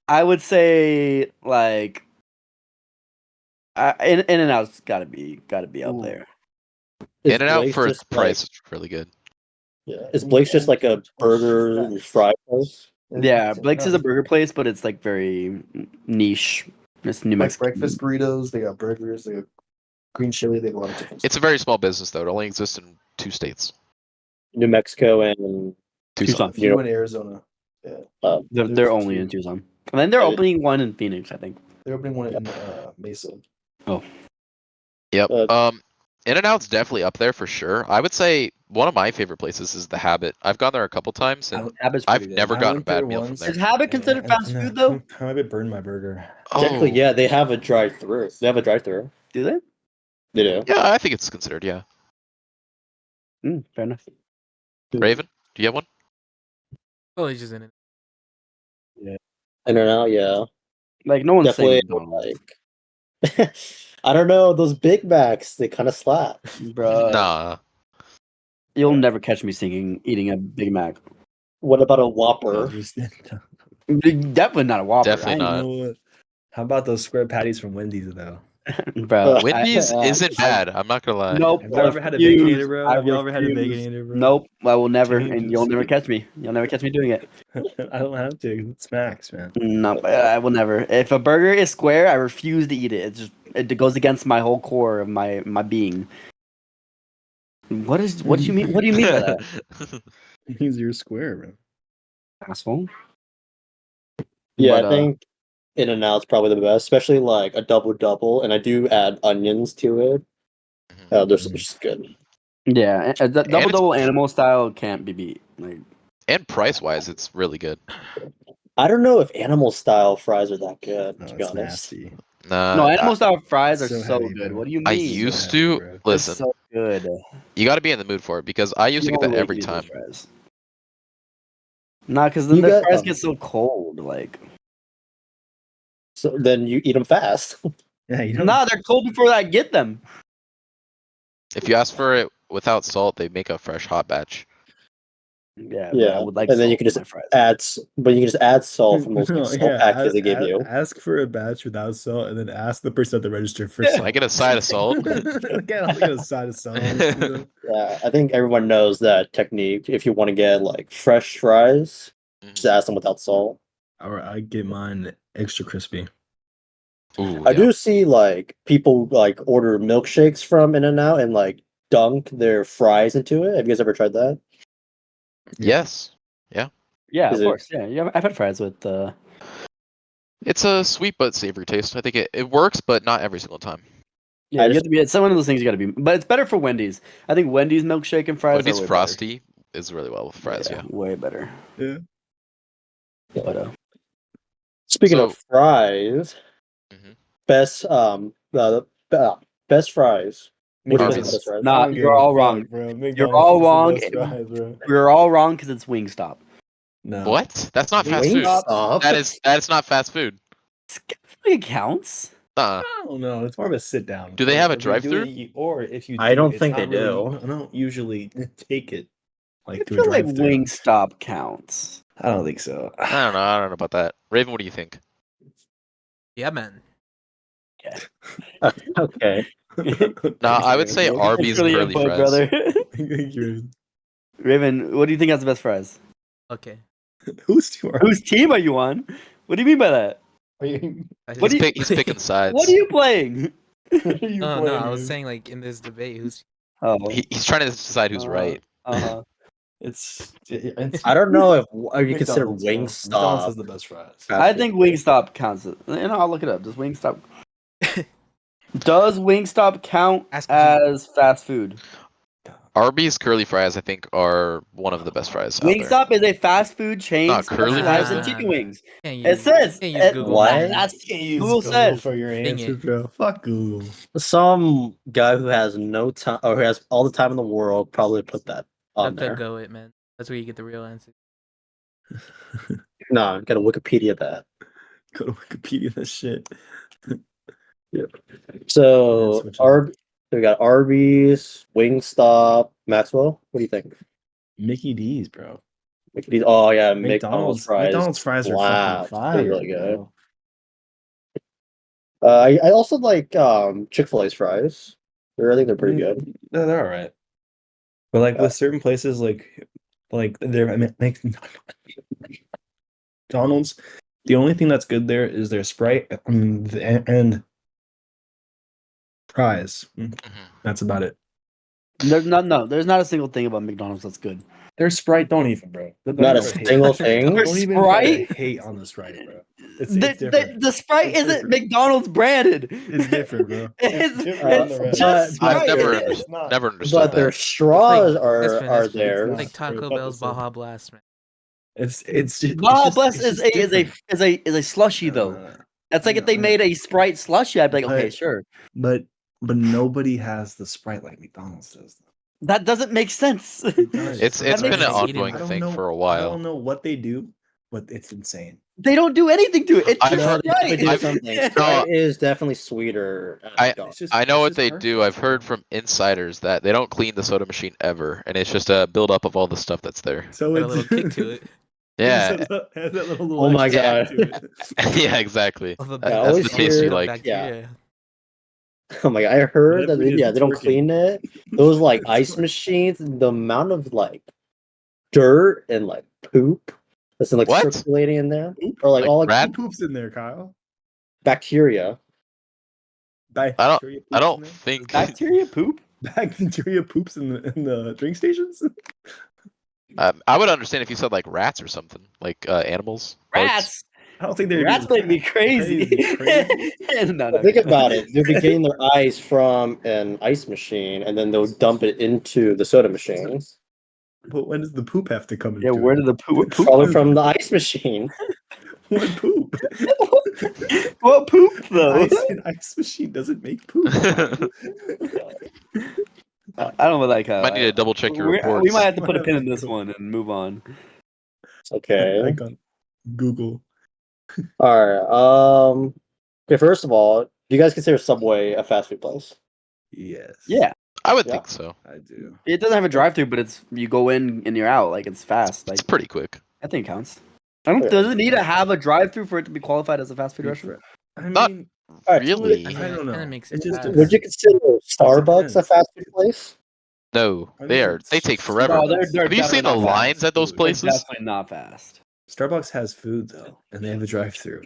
I would say like, In and Out's gotta be up Ooh. there. Is In and Out Blake's for just price is really good. is Blake's just like a burger and fry place? Yeah, Blake's is a burger place, but it's like very niche. It's New like Mexico. breakfast burritos. They got burgers. They got green chili. They have a lot of different. It's a very small business though. It only exists in 2 states. New Mexico and Tucson. few in Arizona. Yeah, They're there's only two. in Tucson, and then they're Yeah. opening one in Phoenix, I think. They're opening one in Mesa. Yep. Uh, In and Out's definitely up there for sure. I would say one of my favorite places is The Habit. I've gone there a couple times and Habit's I've pretty good. never I gotten a went there bad meal from once. there. Is Habit considered fast food though? I might burned my burger. technically, Oh, yeah, they have a drive-through. They have a drive-through. Do they? They do. yeah, I think it's considered. Yeah. Fair enough. Raven, do you have one? Oh, he's just in it. In and Out, yeah, Like no one's definitely. saying McDonald's. Like, I don't know, those Big Macs, they kind of slap. Bruh, Nah. you'll never catch me eating a Big Mac. What about a Whopper? Definitely not a Whopper. Definitely You not. know what? How about those square patties from Wendy's though? Bro, Wendy's isn't bad. I'm not gonna lie. Nope. Have y'all ever had a refuse. Baconator, bro? I Have y'all ever had a refuse. Baconator, bro? Nope, I will never, and Changes. you'll never catch me. You'll never catch me doing it. I don't have to. It's Max, man. No, I will never. If a burger is square, I refuse to eat it. It goes against my whole core of my being. What do you mean? What do you mean by that, He's your square, bro. asshole? Yeah, But, I think In and Out's probably the best, especially like a double, and I do add onions to it. They're just good. Yeah, double it's- double animal style can't be beat. Like, And price wise, it's really good. I don't know if animal style fries are that good, No, to be it's honest. nasty. Nah. no, animal style fries are so so heavy, good. bro. What do you mean? I so used heavy, to bro. They're listen. so good. You got to be in the mood for it because I used to You get that don't every like time. these fries. Nah, because then You the got- fries get so cold. Like, So then you eat them fast. Yeah, you know. nah, they're cold before I get them. If you ask for it without salt, they make a fresh hot batch. Yeah, but Yeah, I would like. and then you salt can on just my fries. but you can just add salt from those No, salt yeah, packages they give you. Ask for a batch without salt, and then ask the person at the register for Yeah. salt. Can I get a side of salt? I'll get a side of salt. honestly, Yeah, I think everyone knows that technique. If you want to get like fresh fries, just ask them without salt. Or I get mine extra crispy. Ooh, I yeah. do see like people like order milkshakes from In-N-Out and like dunk their fries into it. Have you guys ever tried that? Yes. Yeah, Is of it- course. Yeah, I've had fries with. It's a sweet but savory taste. I think it works, but not every single time. Yeah, I you just- have to be. It's one of those things you got to be. But it's better for Wendy's. I think Wendy's milkshake and fries. Wendy's are way Frosty is really well with fries, better. yeah. Way better. Yeah. But Speaking So- of fries, Mhm. best best fries. Which Arby's. one's the best fries? I Nah, don't you're give a all fuck, wrong. bro. You're McDonald's all is the wrong. best fries, bro. We're all wrong because it's Wingstop. No. What? That's not fast food. Wingstop? That is not fast food. It counts. Uh, I don't know. It's more of a sit down. Do they have a If you do drive-thru? it, or if you, I do, don't it's think not they really- do. I don't usually take it like I through a feel like drive-thru. Wingstop counts. I don't think so. I don't know. I don't know about that. Raven, what do you think? Yeah, man. Okay. Nah, I would say Thanks Arby's for the curly input, fries. brother. You're- Raven, what do you think has the best fries? Okay. Who's too hard? Whose team are you on? What do you mean by that? Are you, I What just- do you- He's picking sides. What are you playing? what are you No, playing? I was man? saying like in this debate, who's Oh, He's trying to decide who's right. uh-huh. It's I don't know if you consider McDonald's, bro. Wingstop. McDonald's has the best fries. fast I food. think Wingstop counts. I'll look it up. Does Wingstop does Wingstop count Ask G. as fast food? Arby's curly fries, I think, are one of the best fries out there. Wingstop is a fast food chain Not curly specialized fries? in chicken wings. Can't It use, says can't use it- Google. What? man. That's Can't use Google says. for your Dang answer, it. bro. Fuck Google. Some guy who has no time or who has all the time in the world probably put that on there. Go it, man. That's where you get the real answer. No, gotta Wikipedia that. Go to Wikipedia that shit. So switch we got Arby's, Wingstop, Maxwell. What do you think? Mickey D's, bro. Oh yeah, McDonald's fries. McDonald's fries are Slap. fucking They're fire. really good. bro. I also like Chick-fil-A's fries. I think they're pretty good. No, they're all right. But like with certain places, like they're McDonald's, the only thing that's good there is their Sprite and fries. That's about it. There's not a single thing about McDonald's that's good. Their Sprite, don't even, bro. Don't Not a even hate. single thing. Don't even try to Sprite? hate on the Sprite, bro. It's The different. Sprite It's isn't different. McDonald's branded. It's different, bro. It's different on the rest. just But- I've Sprite. never, It's not. never understood But their that. straws That's are different. there. not. Like Taco It's not Bell's the same. Baja Blast, man. It's just Baja it's Blast just is a slushy though. That's like if they made a Sprite slushy, I'd be like, okay, But- sure. But nobody has the Sprite like McDonald's does. That doesn't make sense. It's That been makes an sense. ongoing I don't thing know- for a I while. don't know what they do, but it's insane. They don't do anything to it. It's I've just heard- They Sprite. do I've- something. No. Sprite is definitely sweeter. at I- McDonald's. I know it's what just they perfect. do. I've heard from insiders that they don't clean the soda machine ever, and it's just a buildup of all the stuff that's there. So Got a it's little kick to it. Yeah, Has that little Oh my extra God. to it. yeah, exactly. Of a That's always the taste you hear- like. Bacteria. Oh my god! I heard that Whatever it is, they it's don't working. clean it. Those like It's ice working. machines, the amount of like dirt and like poop that's like What? circulating in there, or like Like all like rat? Who poops in there, Kyle? bacteria. Bacteria I don't poops in think. Bacteria poop? there? Bacteria poops in the drink stations. I would understand if you said like rats or something, like animals. bugs. Rats. I don't think they're Rats make me crazy. No, no. Think about it. They'll be getting their ice from an ice machine, and then they'll dump it into the soda machine. But when does the poop have to come? Yeah, into where it? did the poop? Probably from the ice machine. What poop? What poop though? An ice machine doesn't make poop. I don't know that Kyle. Might need to double check your We reports. might have to put a pin in this one and move on. Okay. I got Google. All right. Okay. First of all, do you guys consider Subway a fast food place? Yes. Yeah, I would Yeah. think so. I do. it doesn't have a drive-through, but it's you go in and you're out. Like it's fast. Like It's pretty quick. I think it counts. I don't. Okay. Does it need to have a drive-through for it to be qualified as a fast food restaurant? I Not- mean, All right, Really? I mean, I don't it know. kinda makes It it just fast. depends. would you consider Starbucks a depends. fast food place? No, I they mean, are. They it's take just- forever. No, they're Have you seen the definitely not lines fast at those food. They're places? definitely not fast. Starbucks has food though, and they have a drive-through.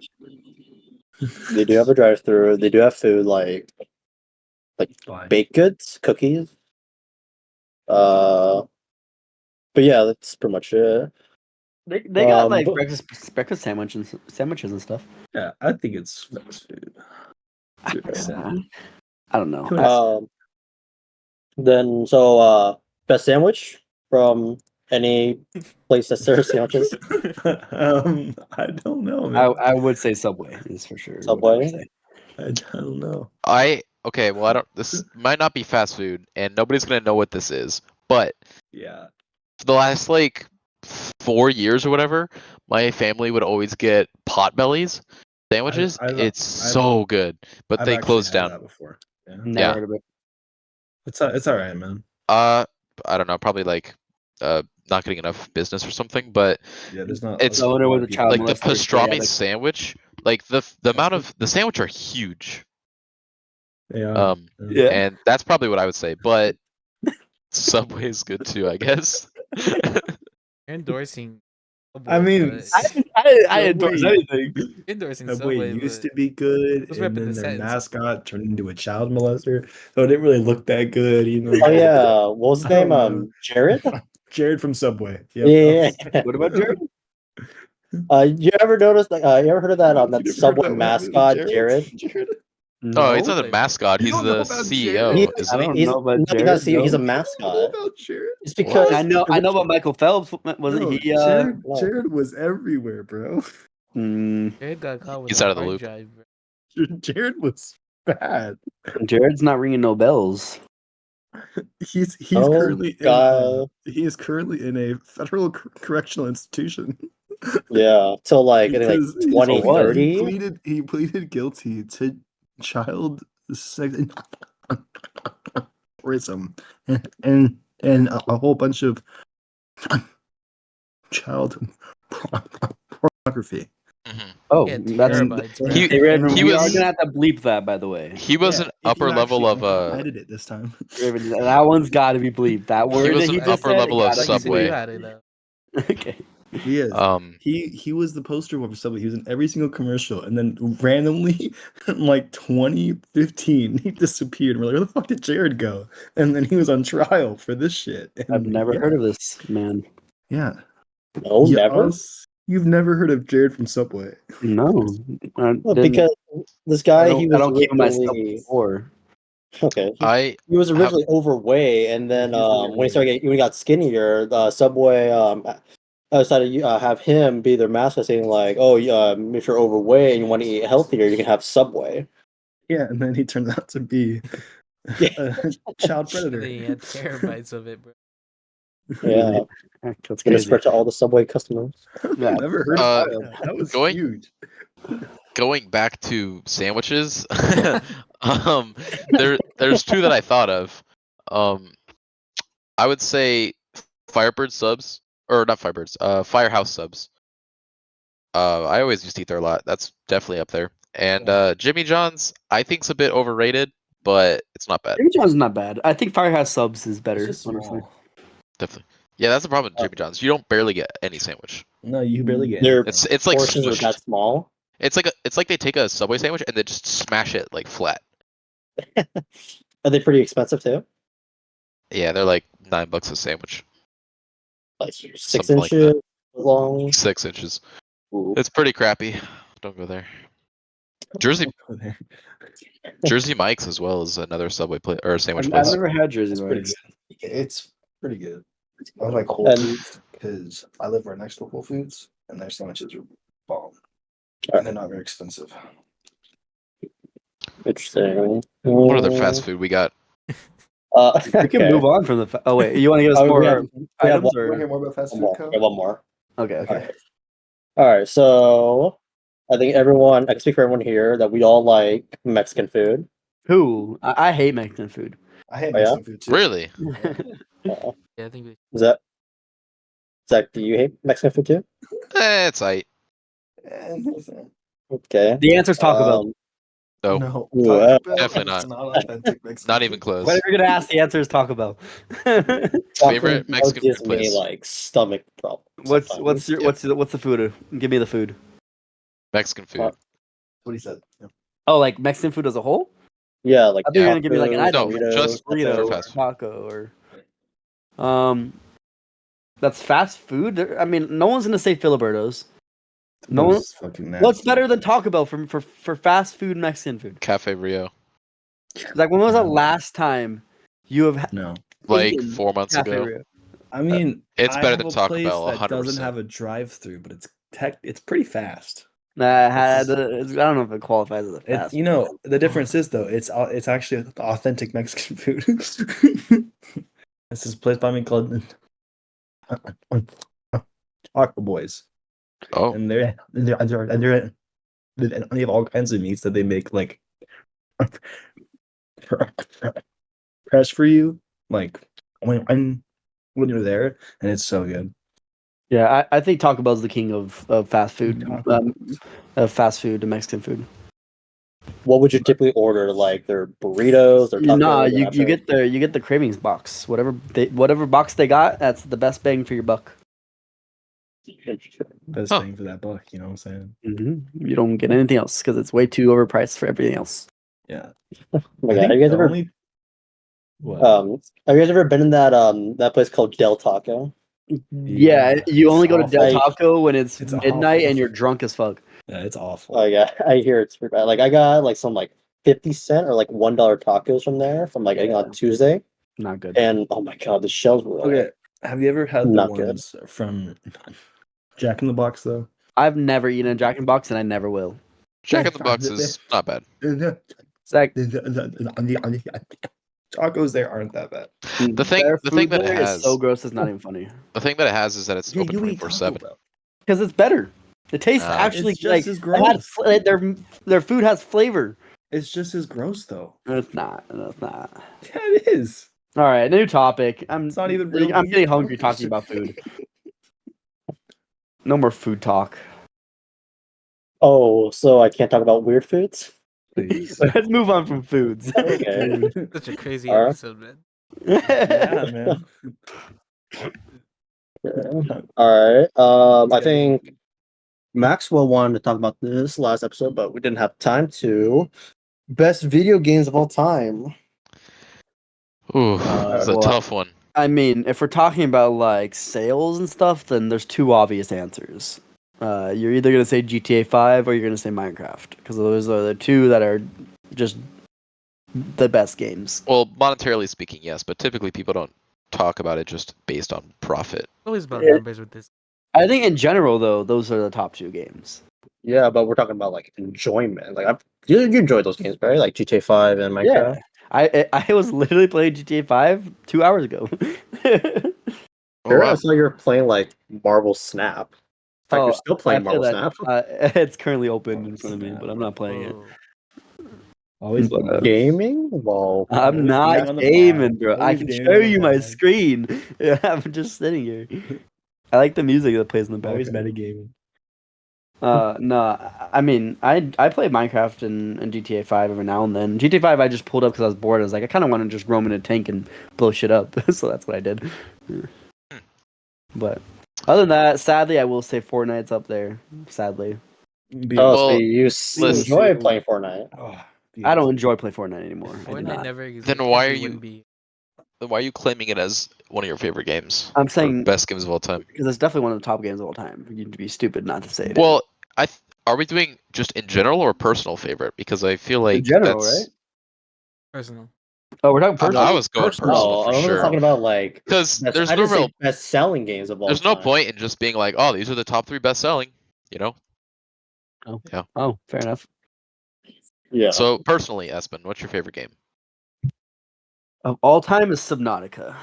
They do have a drive-through. They do have food like Fine. baked goods, cookies. But yeah, that's pretty much it. They got like but- breakfast sandwiches and stuff. Yeah, I think it's fast food. I don't know. Who Then best sandwich from any place that serves sandwiches. I don't know, man. I would say Subway is for sure. Subway? What I would say. I don't know. Okay, well I don't. This might not be fast food, and nobody's gonna know what this is. But Yeah. for the last like 4 years or whatever, my family would always get Potbellies sandwiches. I've- It's I've- so good, but I've they actually closed had down. that before. Yeah. Never Yeah. heard of it. It's all right, man. I don't know, probably like not getting enough business or something. But Yeah, there's not. It's- I wonder what the child like the molester say, pastrami yeah, sandwich, like the amount of the sandwich are huge. They are. Yeah. And that's probably what I would say. But Subway is good too, I guess. You're endorsing. I mean, but- I endorse Subway- anything. endorsing Subway Subway used but to be good, Let's and repeat then the their sentence. mascot turned into a child molester, so it didn't really look that good, you know. Oh yeah, what was his I don't name? know. Jared. Jared from Subway. Yep. Yeah. What about Jared? You ever noticed? Like, you ever heard of that? You That never heard Subway about what happened with mascot, Jared. Jared? Oh, he's No? not the mascot. You He's don't know the about CEO, Jared? He- isn't I he? don't He's know about not Jared. because he's a You don't know mascot. about Jared? It's because I know about Michael Phelps. Wasn't Bro, he? Jared, no. Jared was everywhere, bro. Jared got caught with He's a out of the hard loop. drive, bro. Jared was bad. Jared's not ringing no bells. He's Oh, currently God. he is currently in a federal correctional institution. Yeah, till like I think Because like 2030. he pleaded guilty to child sex tourism and a whole bunch of child pornography. Mhm. Oh, Yeah, that's terabytes, bro. He- Hey, Raven, he we are was- gonna have to bleep that, by the way. He was an upper level of edit it this time. Raven, that one's got to be bleeped. That word was that he an just upper said, level of gotta be Subway. You bleeped. had it though. Okay. He is. He was the poster boy for Subway. He was in every single commercial, and then randomly, in like 2015, he disappeared. We're like, where the fuck did Jared go? And then he was on trial for this shit. And I've never heard of this man. Yeah. No, never. Yes. You've never heard of Jared from Subway. No, Well, because this guy, he was I don't keep myself originally before. okay. I He was originally overweight, and then he's when he started when he got skinnier, Subway decided to have him be their mascot, saying like, "Oh, if you're overweight and you want to eat healthier, you can have Subway." Yeah, and then he turned out to be a child predator. They had terabytes of it, bro. Yeah, That's gonna crazy. spread to all the Subway customers. Yeah. Never heard of that. That was going- huge. going back to sandwiches. There's two that I thought of. I would say Firebird subs, or not Firebirds, Firehouse subs. I always used to eat there a lot. That's definitely up there. And Jimmy John's, I think's a bit overrated, but it's not bad. Jimmy John's not bad. I think Firehouse Subs is better. It's just Honestly. small. Definitely. Yeah, that's the problem with Jimmy John's. You don't barely get any sandwich. No, you barely get Their anything. It's like portions are smushed. that small. It's like they take a Subway sandwich and they just smash it like flat. Are they pretty expensive too? Yeah, they're like $9 a sandwich. Like 6 Something like inches long. 6 inches. Ooh. It's pretty crappy. Don't go there. Jersey Mike's as well as another Subway place or sandwich I've place. never had Jersey It's pretty Mike's. good. It's pretty good. I like Whole And- Foods because I live right next to Whole Foods, and their sandwiches are bomb, Alright. and they're not very expensive. Interesting. What other fast food we got? We can move on from the. Oh wait, you want to give us Oh, more we have items one- or? Want to hear more about fast One food? more. Co? Okay, one more. Okay, okay. All right, so I think everyone, I can speak for everyone here that we all like Mexican food. Who? I hate Mexican food. I hate Oh, yeah? Mexican food too. Really? Uh, Yeah, I think we. is that Zach? Do you hate Mexican food too? It's aight. Okay. The answer's Taco Bell. Nope. No, Ooh, Taco Bell Definitely is not. authentic Mexican Not even food. close. Whatever you're gonna ask, the answer is Taco Bell. Favorite Taco Bell Mexican gives food me place? like stomach problems. what's sometimes. your Yeah. what's the food? Give me the food. Mexican food. What he said. Yeah. Oh, like Mexican food as a whole? Yeah, like I think you're gonna give me like an tacos, item, No, just burritos, for burrito, or fast food. taco, or That's fast food. No one's gonna say Filiberto's. No one. It's fucking nasty. What's better than Taco Bell for fast food Mexican food? Cafe Rio. Like when was the No. last time you have No, Like eaten 4 months Cafe ago. Rio? I mean It's I better have than a Taco place Bell, that doesn't 100%. have a drive-through, but it's pretty fast. I don't know if it qualifies as a It's fast. the difference is though it's actually authentic Mexican food. This is a place by me called Taco Boys, Oh, and they have all kinds of meats that they make like fresh for you, like when you're there, and it's so good. Yeah, I think Taco Bell's the king of fast food, Taco of fast food and Mexican food. What would you typically order? Like their burritos, their tacos? Nah, or you nachos? get the cravings box. Whatever box they got, that's the best bang for your buck. Best Huh. thing for that buck, you know what I'm saying? You don't get anything else because it's way too overpriced for everything else. Yeah. Oh my I God, think have you guys the ever only what? have you guys ever been in that place called Del Taco? Yeah, you only it's go to Del awful. Taco when it's It's midnight awful. and you're drunk as fuck. Yeah, it's awful. Oh yeah, I hear it's pretty bad. Like I got like some like 50 cent or like $1 tacos from there from like I think Yeah. on Tuesday, Not good. and oh my God, the shells were like Okay, have you ever had the not good. ones from Jack in the Box though? I've never eaten a Jack in the Box and I never will. Jack in the Box is not bad. Zach, Tacos there aren't that bad. The thing their that food it there is has, so gross it's not even funny. the thing that it has is that it's Yeah, open you eat 24/7. Taco Bell. Because it's better. It tastes Nah. actually It's just like as it had gross. their food has flavor. It's just as gross though. No, it's not. No, it's not. Yeah, it is. All right, new topic. I'm It's not even real I'm meat. getting hungry talking about food. No more food talk. Oh, so I can't talk about weird foods? Please. Let's move on from foods. Okay. Such a crazy Alright. episode, man. Yeah, man. All right. I think Maxwell wanted to talk about this last episode, but we didn't have time to. Best video games of all time. Ooh, that's a well, tough one. I mean, if we're talking about like sales and stuff, then there's two obvious answers. You're either gonna say GTA 5 or you're gonna say Minecraft because those are the two that are just the best games. Well, monetarily speaking, yes, but typically people don't talk about it just based on profit. Always about Yeah. numbers with this. I think in general, though, those are the top two games. Yeah, but we're talking about like enjoyment. Like you enjoyed those games, right? Like GTA 5 and Minecraft. Yeah, I was literally playing GTA 5 2 hours ago. Oh, Sure, wow. I saw you're playing like Marvel Snap. In fact, you're still playing I feel Marvel that, Snap. it's currently open in front of me, but I'm not playing it. Whoa. Always But, Gaming? Well, I'm Always not gaming on the gaming, pod. bro. I Always can gaming show on the you my pod. screen. I'm just sitting here. I like the music that plays in the Always background. metagaming. No, I mean, I play Minecraft and GTA 5 every now and then. GTA 5 I just pulled up because I was bored. I was like, I kind of want to just roam in a tank and blow shit up. So that's what I did. But other than that, sadly, I will say Fortnite's up there. Sadly, oh, Well, so you listen. enjoy playing Fortnite. Oh, I don't enjoy play Fortnite anymore. I do Fortnite not. never existed. Then why are it you- wouldn't be. Then why are you claiming it as one of your favorite games? I'm Or saying best games of all time. because it's definitely one of the top games of all time. You'd be stupid not to say it. Well, are we doing just in general or personal favorite? Because I feel like general, that's. right? Personal. Oh, we're talking I personal. was going personal Oh, for I was sure. talking about like Because best, there's I no didn't say real, best selling games of all there's time. no point in just being like, oh, these are the top 3 best selling. You know. Oh, fair enough. Yeah. So personally, Espen, what's your favorite game? Of all time is Subnautica.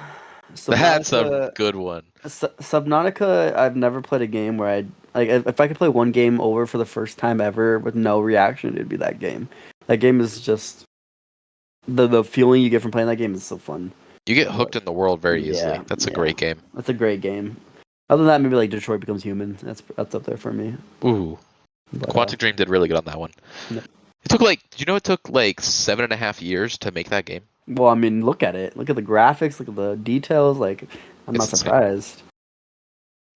That's a good one. Subnautica. I've never played a game where I like. If I could play one game over for the first time ever with no reaction, it'd be that game. That game is just the feeling you get from playing that game is so fun. You get hooked in the world very easily. Yeah, That's a yeah. great game. That's a great game. Other than that, maybe like Detroit Becomes Human. That's up there for me. Ooh, But, Quantic Dream did really good on that one. Yeah. It took like, do you know it took like 7.5 years to make that game? well, I mean, look at it. Look at the graphics. Look at the details. Like, I'm not It's insane. surprised.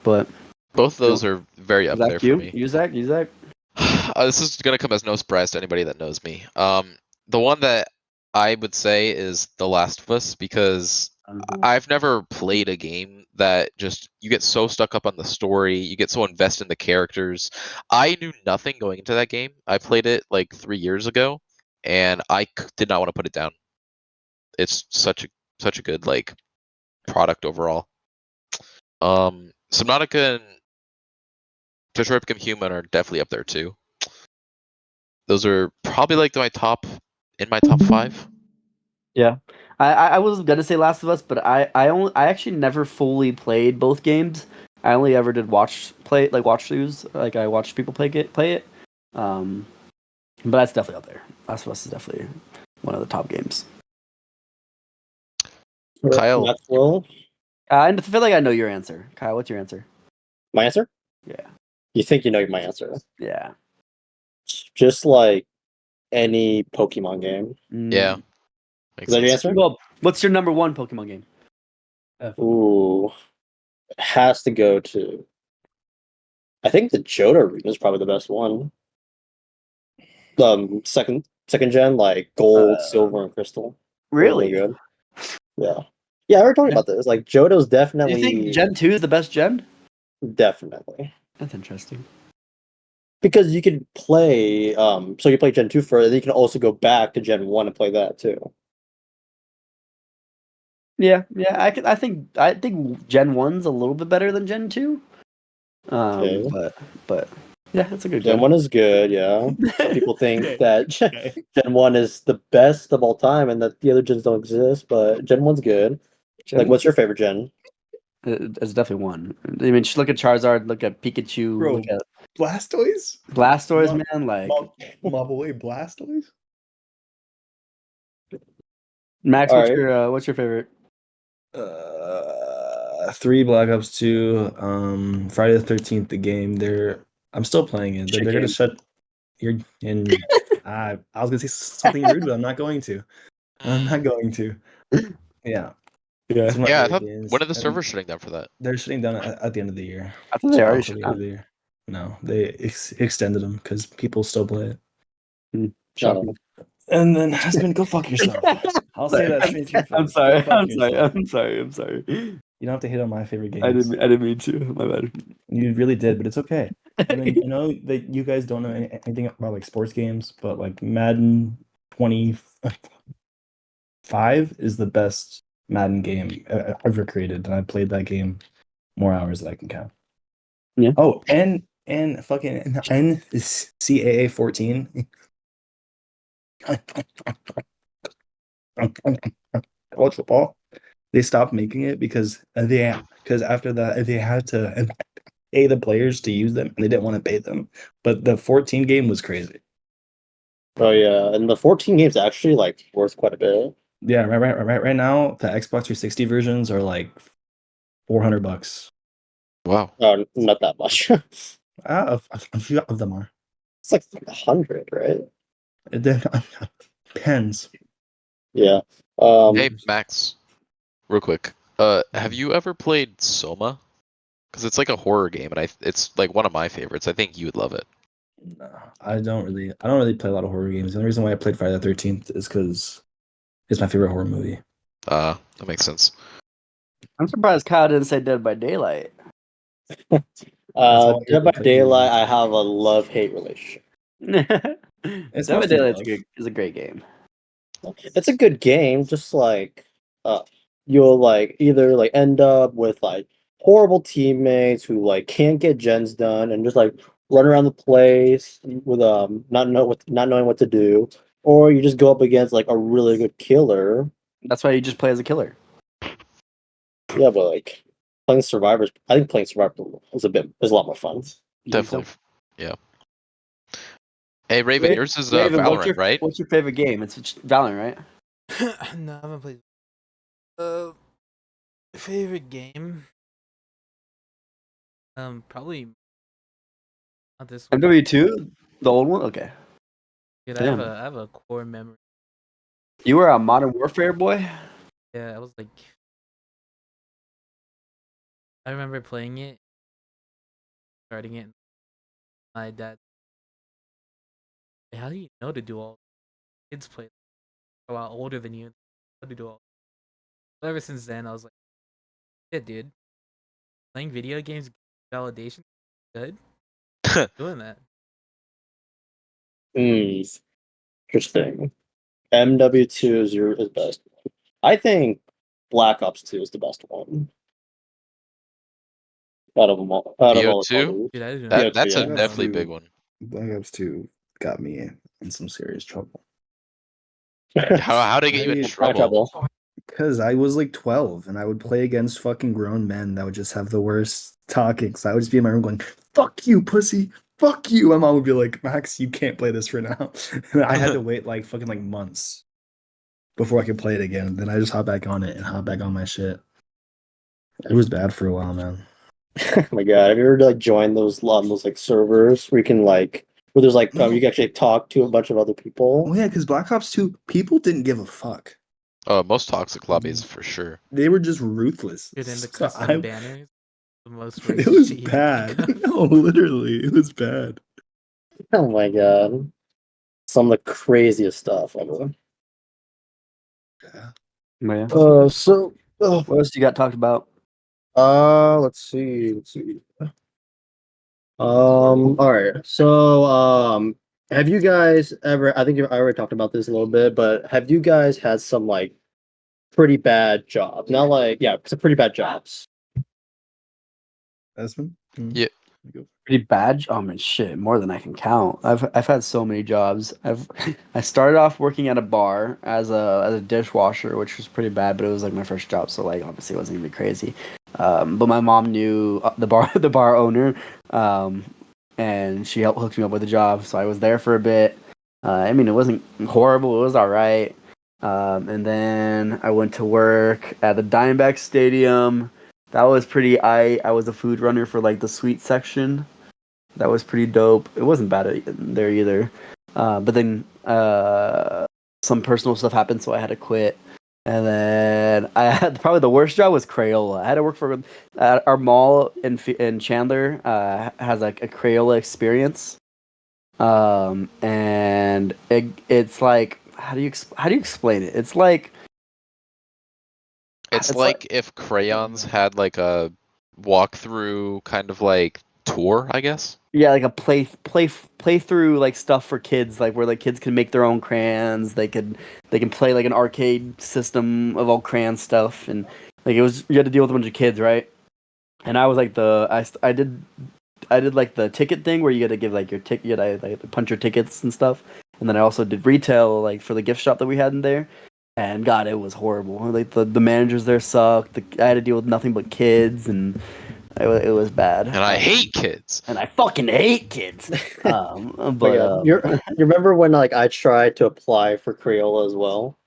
But Both of those are very up Zach, there for you, me. you Zach, This is gonna come as no surprise to anybody that knows me. The one that I would say is The Last of Us because I've never played a game that just you get so stuck up on the story, you get so invested in the characters. I knew nothing going into that game. I played it like 3 years ago, and I did not want to put it down. It's such a good like product overall. Subnautica and Detroit Become Human are definitely up there too. those are probably like my top 5. Yeah, I was gonna say Last of Us, but I actually never fully played both games. I only ever did watch throughs. Like I watched people play it. But that's definitely up there. Last of Us is definitely one of the top games. Kyle, Maxwell, I feel like I know your answer, Kyle. What's your answer? my answer? Yeah, You think you know my answer? yeah. Just like any Pokemon game. yeah, Mm. makes Is that your sense. answer? Well, what's your number one Pokemon game? Ooh, it has to go to. I think the Johto Arena is probably the best one. Second gen, like gold, silver, and crystal. They're really Really? good. Yeah. Yeah, I already talked about this. Like Johto's Do you definitely think Gen 2 is the best gen? definitely. That's interesting. Because you can play so you play Gen 2 first, and then you can also go back to Gen 1 and play that too. Yeah, yeah. I think Gen 1's a little bit better than Gen 2. Okay. But yeah, that's a good Gen gen. 1 is good, yeah. Some people think Okay. that Okay. Gen 1 is the best of all time and that the other gens don't exist, but Gen 1's good. Like, what's your favorite gen? It's definitely one. I mean, just look at Charizard, look at Pikachu, Bro, look at Blastoise? Blastoise, Mob- man. Like Mob away Blastoise? Max, All right. what's your favorite? 3 Black Ops 2, Friday the 13th, the game. I'm still playing it. They're gonna Chicken. shut your and I was gonna say something rude, but I'm not going to. I'm not going to. Yeah. Yeah, It's one of my Yeah, I favorite thought games. when are the and servers shutting down for that? They're shutting down at the end of the year. I thought they already After shut the end of down. the year. No, they extended them because people still play it. Shocking. And then husband, go fuck yourself. I'll say that straight to your face. I'm sorry. Go fuck I'm sorry. yourself. I'm sorry. I'm sorry. You don't have to hate on my favorite games. I didn't mean to. My bad. You really did, but it's okay. And then I know that you guys don't know anything about like sports games, but like Madden 25 is the best Madden game ever created, and I played that game more hours than I can count. Yeah. Oh, and fucking NCAA 14. College football. They stopped making it because after that they had to pay the players to use them, and they didn't want to pay them. But the 14 game was crazy. Oh yeah, and the 14 games actually like worth quite a bit. Yeah, right now the Xbox 360 versions are like $400. Wow. Not that much. A few of them are. It's like 100, right? It depends. Yeah. Hey, Max, real quick. Have you ever played Soma? Because it's like a horror game, and it's like one of my favorites. I think you would love it. No, I don't really play a lot of horror games. The only reason why I played Friday the 13th is because it's my favorite horror movie. That makes sense. I'm surprised Kyle didn't say Dead by Daylight. all I Dead by really play Daylight, games. I have a love-hate relationship. Dead It's by mostly Daylight love. is a great game. It's a good game, just like you'll like either like end up with like horrible teammates who like can't get gens done and just like run around the place with not knowing what to do, or you just go up against like a really good killer. That's why you just play as a killer. Yeah, but like playing survivors, I think playing survivor is a lot more fun. You think so? Definitely. Yeah. Hey, Raven, yours is Raven, Valorant, right? What's your favorite game? It's Valorant, right? No, I haven't played. Favorite game? Probably not this one. MW2, the old one. Okay. Dude, Damn. I have a core memory. You were a Modern Warfare boy. Yeah, I was like, I remember playing it, starting it. My dad, "Hey, how do you know to do all? Kids play a lot older than you. How to do all?" But ever since then, I was like, "Yeah, dude, playing video games, validation, good. Doing that." Hmm, interesting. MW2 is best. I think Black Ops 2 is the best one out of them all. Out of all the BO2? others. Dude, I do That not. that's a Yeah. definitely big one. Black Ops 2 got me in some serious trouble. How did it get you in I- trouble? Because I was like 12 and I would play against fucking grown men that would just have the worst talking. So I would just be in my room going, fuck you, pussy. Fuck you. My mom would be like, Max, you can't play this for now. And I had to wait like fucking like months before I could play it again. Then I just hop back on it and hop back on my shit. It was bad for a while, man. Oh my god, have you ever like joined those like servers where you can like where there's like you can actually talk to a bunch of other people? Oh yeah, because Black Ops 2, people didn't give a fuck. Most toxic lobbies for sure. They were just ruthless. Dude, in the So custom banners, the most it racist was shit you can bad. think of. No, literally, it was bad. Oh my god, some of the craziest stuff ever. Yeah. But yeah. So What else you got talked about? let's see. All right. So, have you guys ever? I think I already talked about this a little bit, but have you guys had some like pretty bad jobs? Not like some pretty bad jobs. Esmond? Yeah. Pretty bad. Oh man, shit, more than I can count. I've had so many jobs. I started off working at a bar as a dishwasher, which was pretty bad, but it was like my first job, so like obviously it wasn't even crazy. But my mom knew the bar owner, and she hooked me up with a job, so I was there for a bit. I mean, it wasn't horrible. It was all right. And then I went to work at the Diamondback Stadium. That was pretty. I was a food runner for like the sweet section. That was pretty dope. It wasn't bad there either. But then some personal stuff happened, so I had to quit. And then I had probably the worst job was Crayola. I had to work for our mall in Chandler. Has like a Crayola experience. And it's like how do you explain it? It's like It's like if crayons had like a walkthrough kind of like tour, I guess. yeah, like a play through like stuff for kids, like where like kids can make their own crayons. They can play like an arcade system of all crayon stuff, and like it was you had to deal with a bunch of kids, right? And I was like I did like the ticket thing where you got to give like your ticket, I like punch your tickets and stuff, and then I also did retail like for the gift shop that we had in there. And God, it was horrible. Like the managers there sucked. I had to deal with nothing but kids, and it was bad. And I hate kids. And I fucking hate kids. But you remember when like I tried to apply for Crayola as well?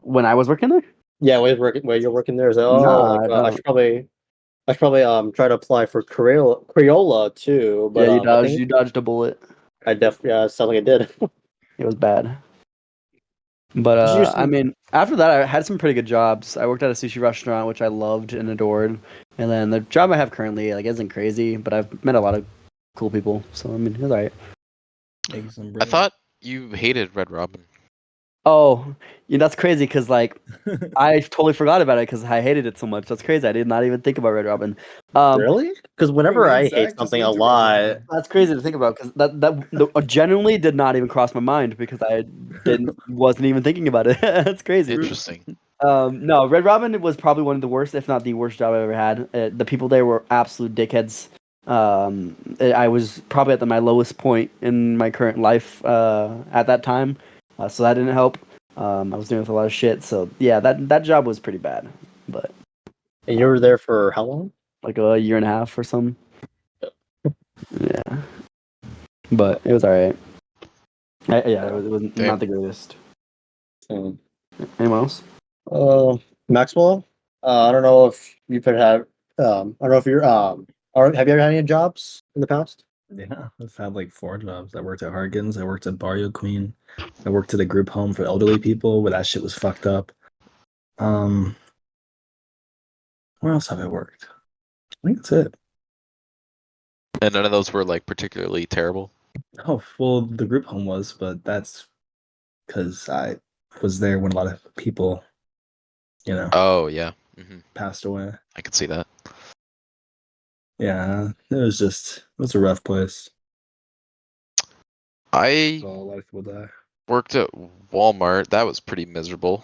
when I was working there, Yeah, where you're working there, is like, Nah, I I don't. should probably try to apply for Crayola too, but Yeah, I think you dodged a bullet. I definitely sounds like I did. It was bad. But Just use I mean, after that, I had some pretty good jobs. I worked at a sushi restaurant, which I loved and adored. And then the job I have currently like isn't crazy, but I've met a lot of cool people. So I mean, it's alright. I thought you hated Red Robin. Oh, yeah, that's crazy because like I totally forgot about it because I hated it so much. That's crazy. I did not even think about Red Robin. Really? Because whenever I hate something a lot, That's crazy to think about because that genuinely did not even cross my mind because I wasn't even thinking about it. That's crazy. Interesting. No, Red Robin was probably one of the worst, if not the worst job I ever had. The people there were absolute dickheads. I was probably at my lowest point in my current life at that time, so that didn't help. I was dealing with a lot of shit, so yeah, that job was pretty bad. But and you were there for how long? like a year and a half or something. Yeah, but it was alright. Yeah, it was Damn. not the greatest. Hmm. Anyone else? Maxwell. I don't know if you've had. I don't know if you're. Or have you ever had any jobs in the past? Yeah, I've had like 4 jobs. I worked at Harkins. I worked at Barrio Queen. I worked at a group home for elderly people where that shit was fucked up. Where else have I worked? I think that's it. And none of those were like particularly terrible. Oh, well, the group home was, but that's because I was there when a lot of people, Oh yeah. passed away. I could see that. Yeah, it was a rough place. I Saw a lot of people die. worked at Walmart. That was pretty miserable.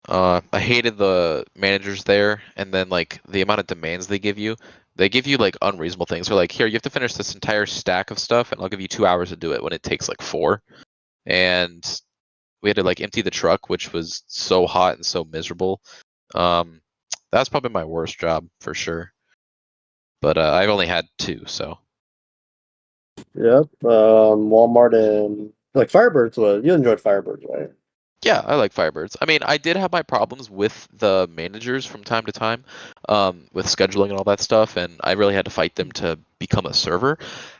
I hated the managers there, and then like the amount of demands they give you. They give you like unreasonable things. They're like, here, you have to finish this entire stack of stuff, and I'll give you 2 hours to do it when it takes like 4. and we had to like empty the truck, which was so hot and so miserable. That's probably my worst job for sure. But I've only had 2, so. Yep. Walmart and like Firebirds was. You enjoyed Firebirds, right? Yeah, I like Firebirds. I mean, I did have my problems with the managers from time to time, with scheduling and all that stuff, and I really had to fight them to become a server.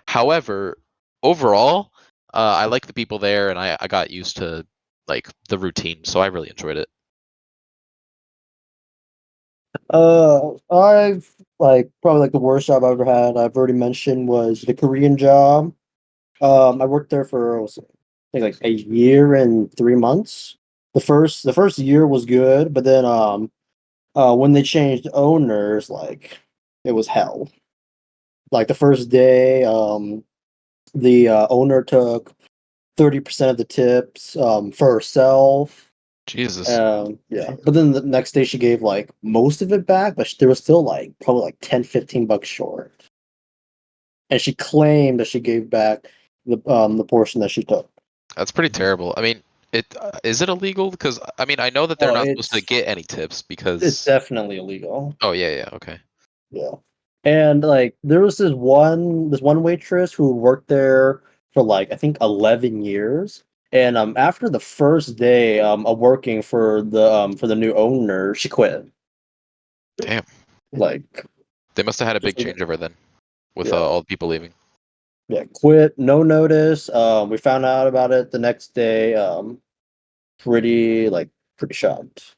However, overall, I like the people there, and I got used to like the routine, so I really enjoyed it. I've like probably like the worst job I've ever had. I've already mentioned was the Korean job. I worked there for I think like a year and 3 months. The first year was good, but then when they changed owners, like it was hell. Like the first day, the owner took 30% of the tips for herself. Jesus. Yeah, but then the next day she gave like most of it back, but there was still like probably like 10-15 bucks short. And she claimed that she gave back the portion that she took. That's pretty terrible. I mean, is it illegal? Because I mean, I know that they're Oh, not supposed to get any tips it's because. definitely illegal. Oh yeah, okay. Yeah. And like there was this one waitress who worked there for like I think 11 years. And after the first day of working for the new owner, she quit. Damn. Like They must have had a big just changeover then, with yeah. all the people leaving. Yeah, quit, no notice. We found out about it the next day. Pretty shocked.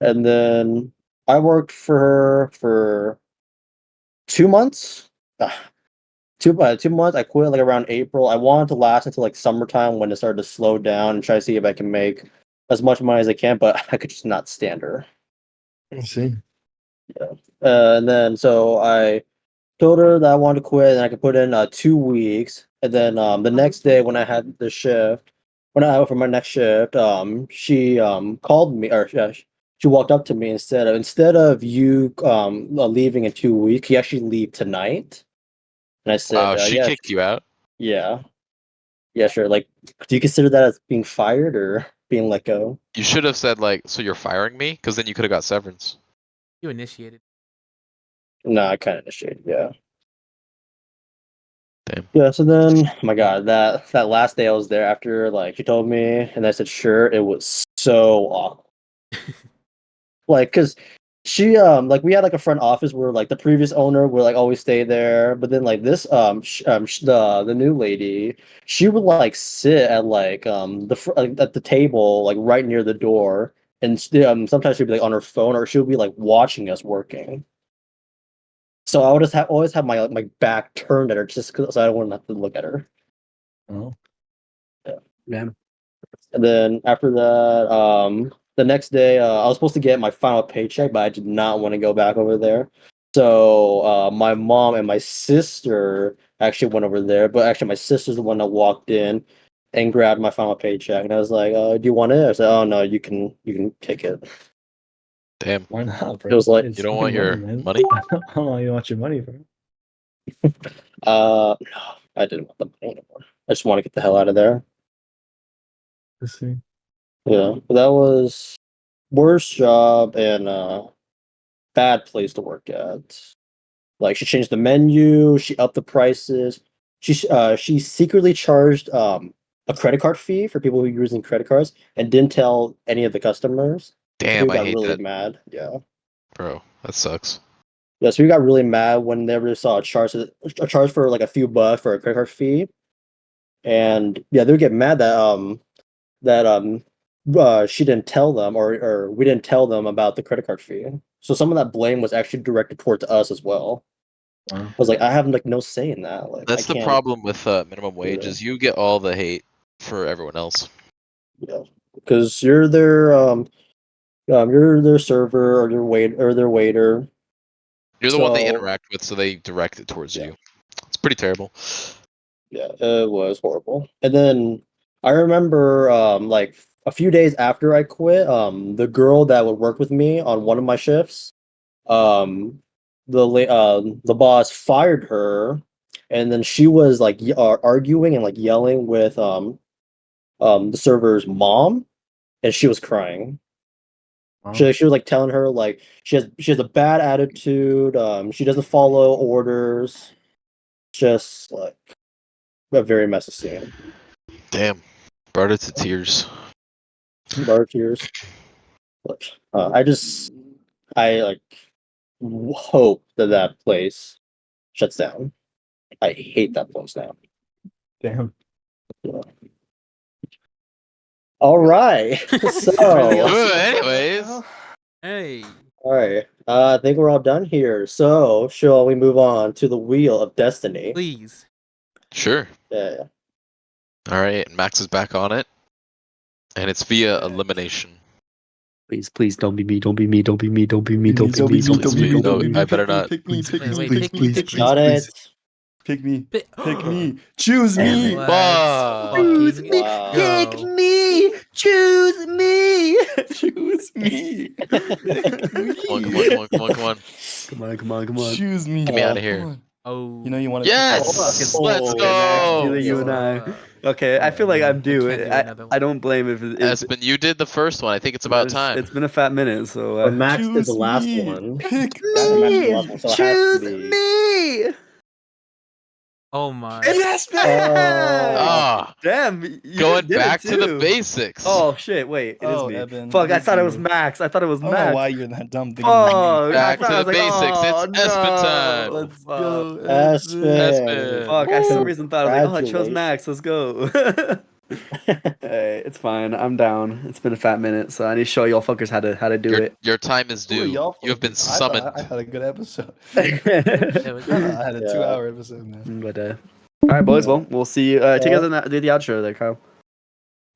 And then I worked for her for 2 months. 2 months. I quit like around April. I wanted to last until like summertime when it started to slow down and try to see if I can make as much money as I can, but I could just not stand her. I see. And then so I told her that I wanted to quit and I could put in 2 weeks. And then the next day when I had the shift, when I for my next shift, she called me or she walked up to me and said, instead of you leaving in 2 weeks, you actually leave tonight. And I said, Wow, she yeah, kicked you out. yeah, yeah, sure. Like, do you consider that as being fired or being let go? You should have said like, so you're firing me, because then you could have got severance. You initiated. No, I kind of initiated, yeah. Damn. Yeah, so then, oh my God, that last day I was there after like she told me, and I said sure. It was so awkward, like because she like we had like a front office where like the previous owner would like always stay there, but then like this the new lady, she would like sit at like at the table like right near the door, and sometimes she'd be like on her phone or she would be like watching us working. So I would just always have my back turned at her just because so I wouldn't have to look at her. Oh, Yeah. And then after that, the next day, I was supposed to get my final paycheck, but I did not want to go back over there. So my mom and my sister actually went over there, but actually my sister's the one that walked in and grabbed my final paycheck, and I was like, "Do you want it?" I said, "Oh no, you can take it." Damn. why not, bro? It was like, It's You don't fucking want your man. money? I don't know why you want your money, bro. no, I didn't want the money anymore. I just want to get the hell out of there. Let's see. Yeah, but that was worst job and bad place to work at. Like she changed the menu, she upped the prices. She secretly charged a credit card fee for people who are using credit cards and didn't tell any of the customers. So Damn, people I got hate really that, mad. Yeah. bro. That sucks. Yeah, so we got really mad whenever they saw a charge for like a few bucks for a credit card fee. And yeah, they would get mad that she didn't tell them or we didn't tell them about the credit card fee. So some of that blame was actually directed towards us as well. I Wow. was like, I have like no say in that. Like I That's the can't. problem with minimum wage Yeah. is you get all the hate for everyone else. Yeah, because you're their server or their waiter. You're the one they So interact with, so they direct it towards yeah, you. It's pretty terrible. yeah, it was horrible. And then I remember like a few days after I quit, the girl that would work with me on one of my shifts, um the boss fired her, and then she was like arguing and like yelling with the server's mom, and she was crying. Oh. She was like telling her like she has a bad attitude. She doesn't follow orders. Just like a very messy scene. Damn. Brought it to tears. Bar tears. But, I like hope that place shuts down. I hate that place now. Damn. Yeah. All right. So, Really all Good, anyways. Hey. right. I think we're all done here. So, shall we move on to the Wheel of Destiny? Please. Sure. Yeah. All right, Max is back on it, and it's via elimination. Please, don't be me, don't be me, don't be me, don't be me, don't be me, don't be me, don't be me. I better not. Pick me, pick Wait, me, wait, pick pick me, me, pick pick me, me. Got please. it. Pick me, Pick pick me, choose me. Damn it. Fuck. Choose me. Wow. Go. me, choose me, choose me, pick me. Come on, come on, come on, come on, come on. Come on. Choose me. Get me out of Come here. on. Oh. You know you want to. Yes! Oh, Let's okay, Max, go! either you and I. Uh, Okay, I feel like I'm due. can't do another one. I don't blame if Espen, you did the first one. I think it's about time. It's been a fat minute, so Or Max did the Choose last me. one. Pick Max did the me. last one, so it has to be. me. Oh my. Yes, man. Ah, Damn, you going just did back it to the too. basics. Oh shit! Wait, it is Oh, me. Eben, Fuck! it I is thought it was you. Max. I thought it was I don't know Max. why you're that dumb thinking. Fuck! Back I thought to I the was like, basics. oh, It's Espen time. no. Let's Fuck. go, Espen. Fuck! I for some reason thought I was like, oh, I chose Congratulations. Max. Let's go. Hey, it's fine. I'm down. It's been a fat minute, so I need to show y'all fuckers how to do it. Your time is Who are due. y'all You have been focused? I thought summoned. I had a good episode. There we I go. had a Yeah. 2-hour episode, man. But all right, boys. Well, we'll see you. Take us and do the outro there, Kyle.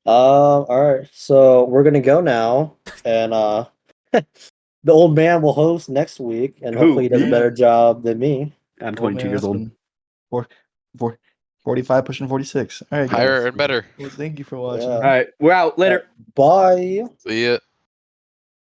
All right. So we're gonna go now, and the old man will host next week, and Who, hopefully he does a me? better job than me. I'm Old 22 man years old. Espen. 45 pushing 46. All right, guys. Higher and better. Well, thank you for watching. Yeah. All right, we're out. Later. Bye. See ya.